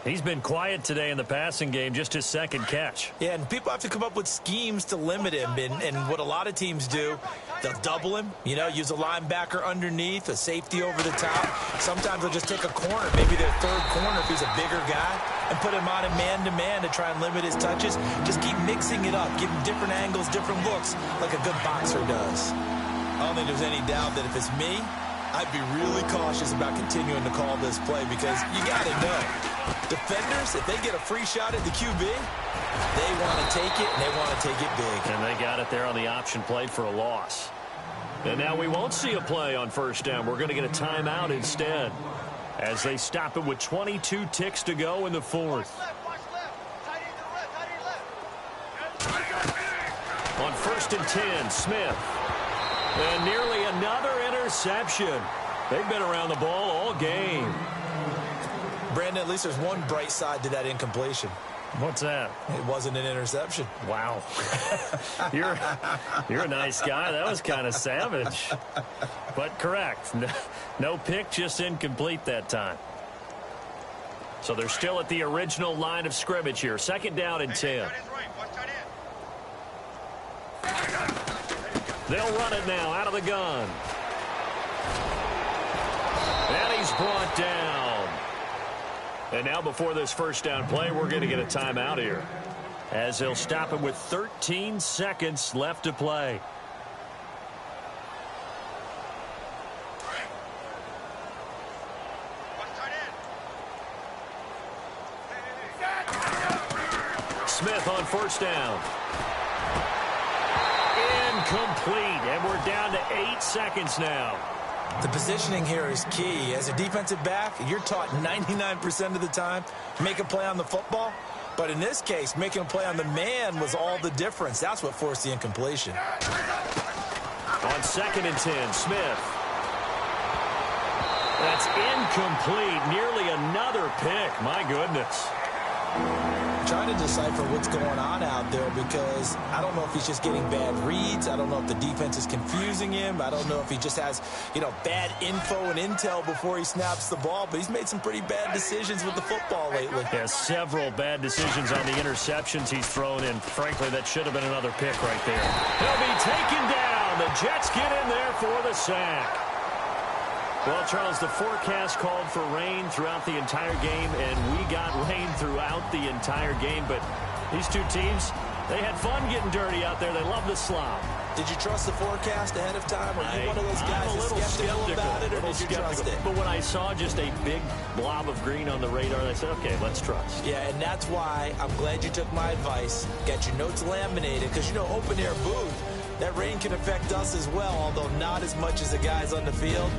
[SPEAKER 2] He's been quiet today in the passing game, just his second catch.
[SPEAKER 3] Yeah, and people have to come up with schemes to limit him. And what a lot of teams do, they'll double him, use a linebacker underneath, a safety over the top. Sometimes they'll just take a corner, maybe their third corner if he's a bigger guy, and put him on a man-to-man to try and limit his touches. Just keep mixing it up, give him different angles, different looks, like a good boxer does. I don't think there's any doubt that if it's me, I'd be really cautious about continuing to call this play because you got to know. Defenders, if they get a free shot at the QB, they want to take it, and they want to take it big.
[SPEAKER 2] And they got it there on the option play for a loss. And now we won't see a play on first down. We're going to get a timeout instead as they stop it with 22 ticks to go in the fourth. On 1st and 10, Smith. And nearly another interception. They've been around the ball all game.
[SPEAKER 3] Brandon, at least there's one bright side to that incompletion.
[SPEAKER 2] What's that?
[SPEAKER 3] It wasn't an interception.
[SPEAKER 2] Wow. You're a nice guy. That was kind of savage. But correct. No pick, just incomplete that time. So they're still at the original line of scrimmage here. Second down and 10. They'll run it now out of the gun. And he's brought down. And now before this first down play, we're going to get a timeout here as they'll stop it with 13 seconds left to play. Smith on first down. Incomplete, and we're down to 8 seconds now.
[SPEAKER 3] The positioning here is key. As a defensive back, you're taught 99% of the time, make a play on the football. But in this case, making a play on the man was all the difference. That's what forced the incompletion.
[SPEAKER 2] On 2nd and 10, Smith. That's incomplete. Nearly another pick. My goodness.
[SPEAKER 3] Trying to decipher what's going on out there because I don't know if he's just getting bad reads. I don't know if the defense is confusing him. I don't know if he just has, bad info and intel before he snaps the ball. But he's made some pretty bad decisions with the football lately.
[SPEAKER 2] Yeah, several bad decisions on the interceptions he's thrown in. Frankly, that should have been another pick right there. He'll be taken down. The Jets get in there for the sack. Well, Charles, the forecast called for rain throughout the entire game, and we got rain throughout the entire game. But these two teams, they had fun getting dirty out there. They love the slop.
[SPEAKER 3] Did you trust the forecast ahead of time? Are you one of those guys that's skeptical about it, or did you trust it?
[SPEAKER 2] But when I saw just a big blob of green on the radar, I said, okay, let's trust.
[SPEAKER 3] Yeah, and that's why I'm glad you took my advice. Got your notes laminated, because, open-air booth, that rain can affect us as well, although not as much as the guys on the field.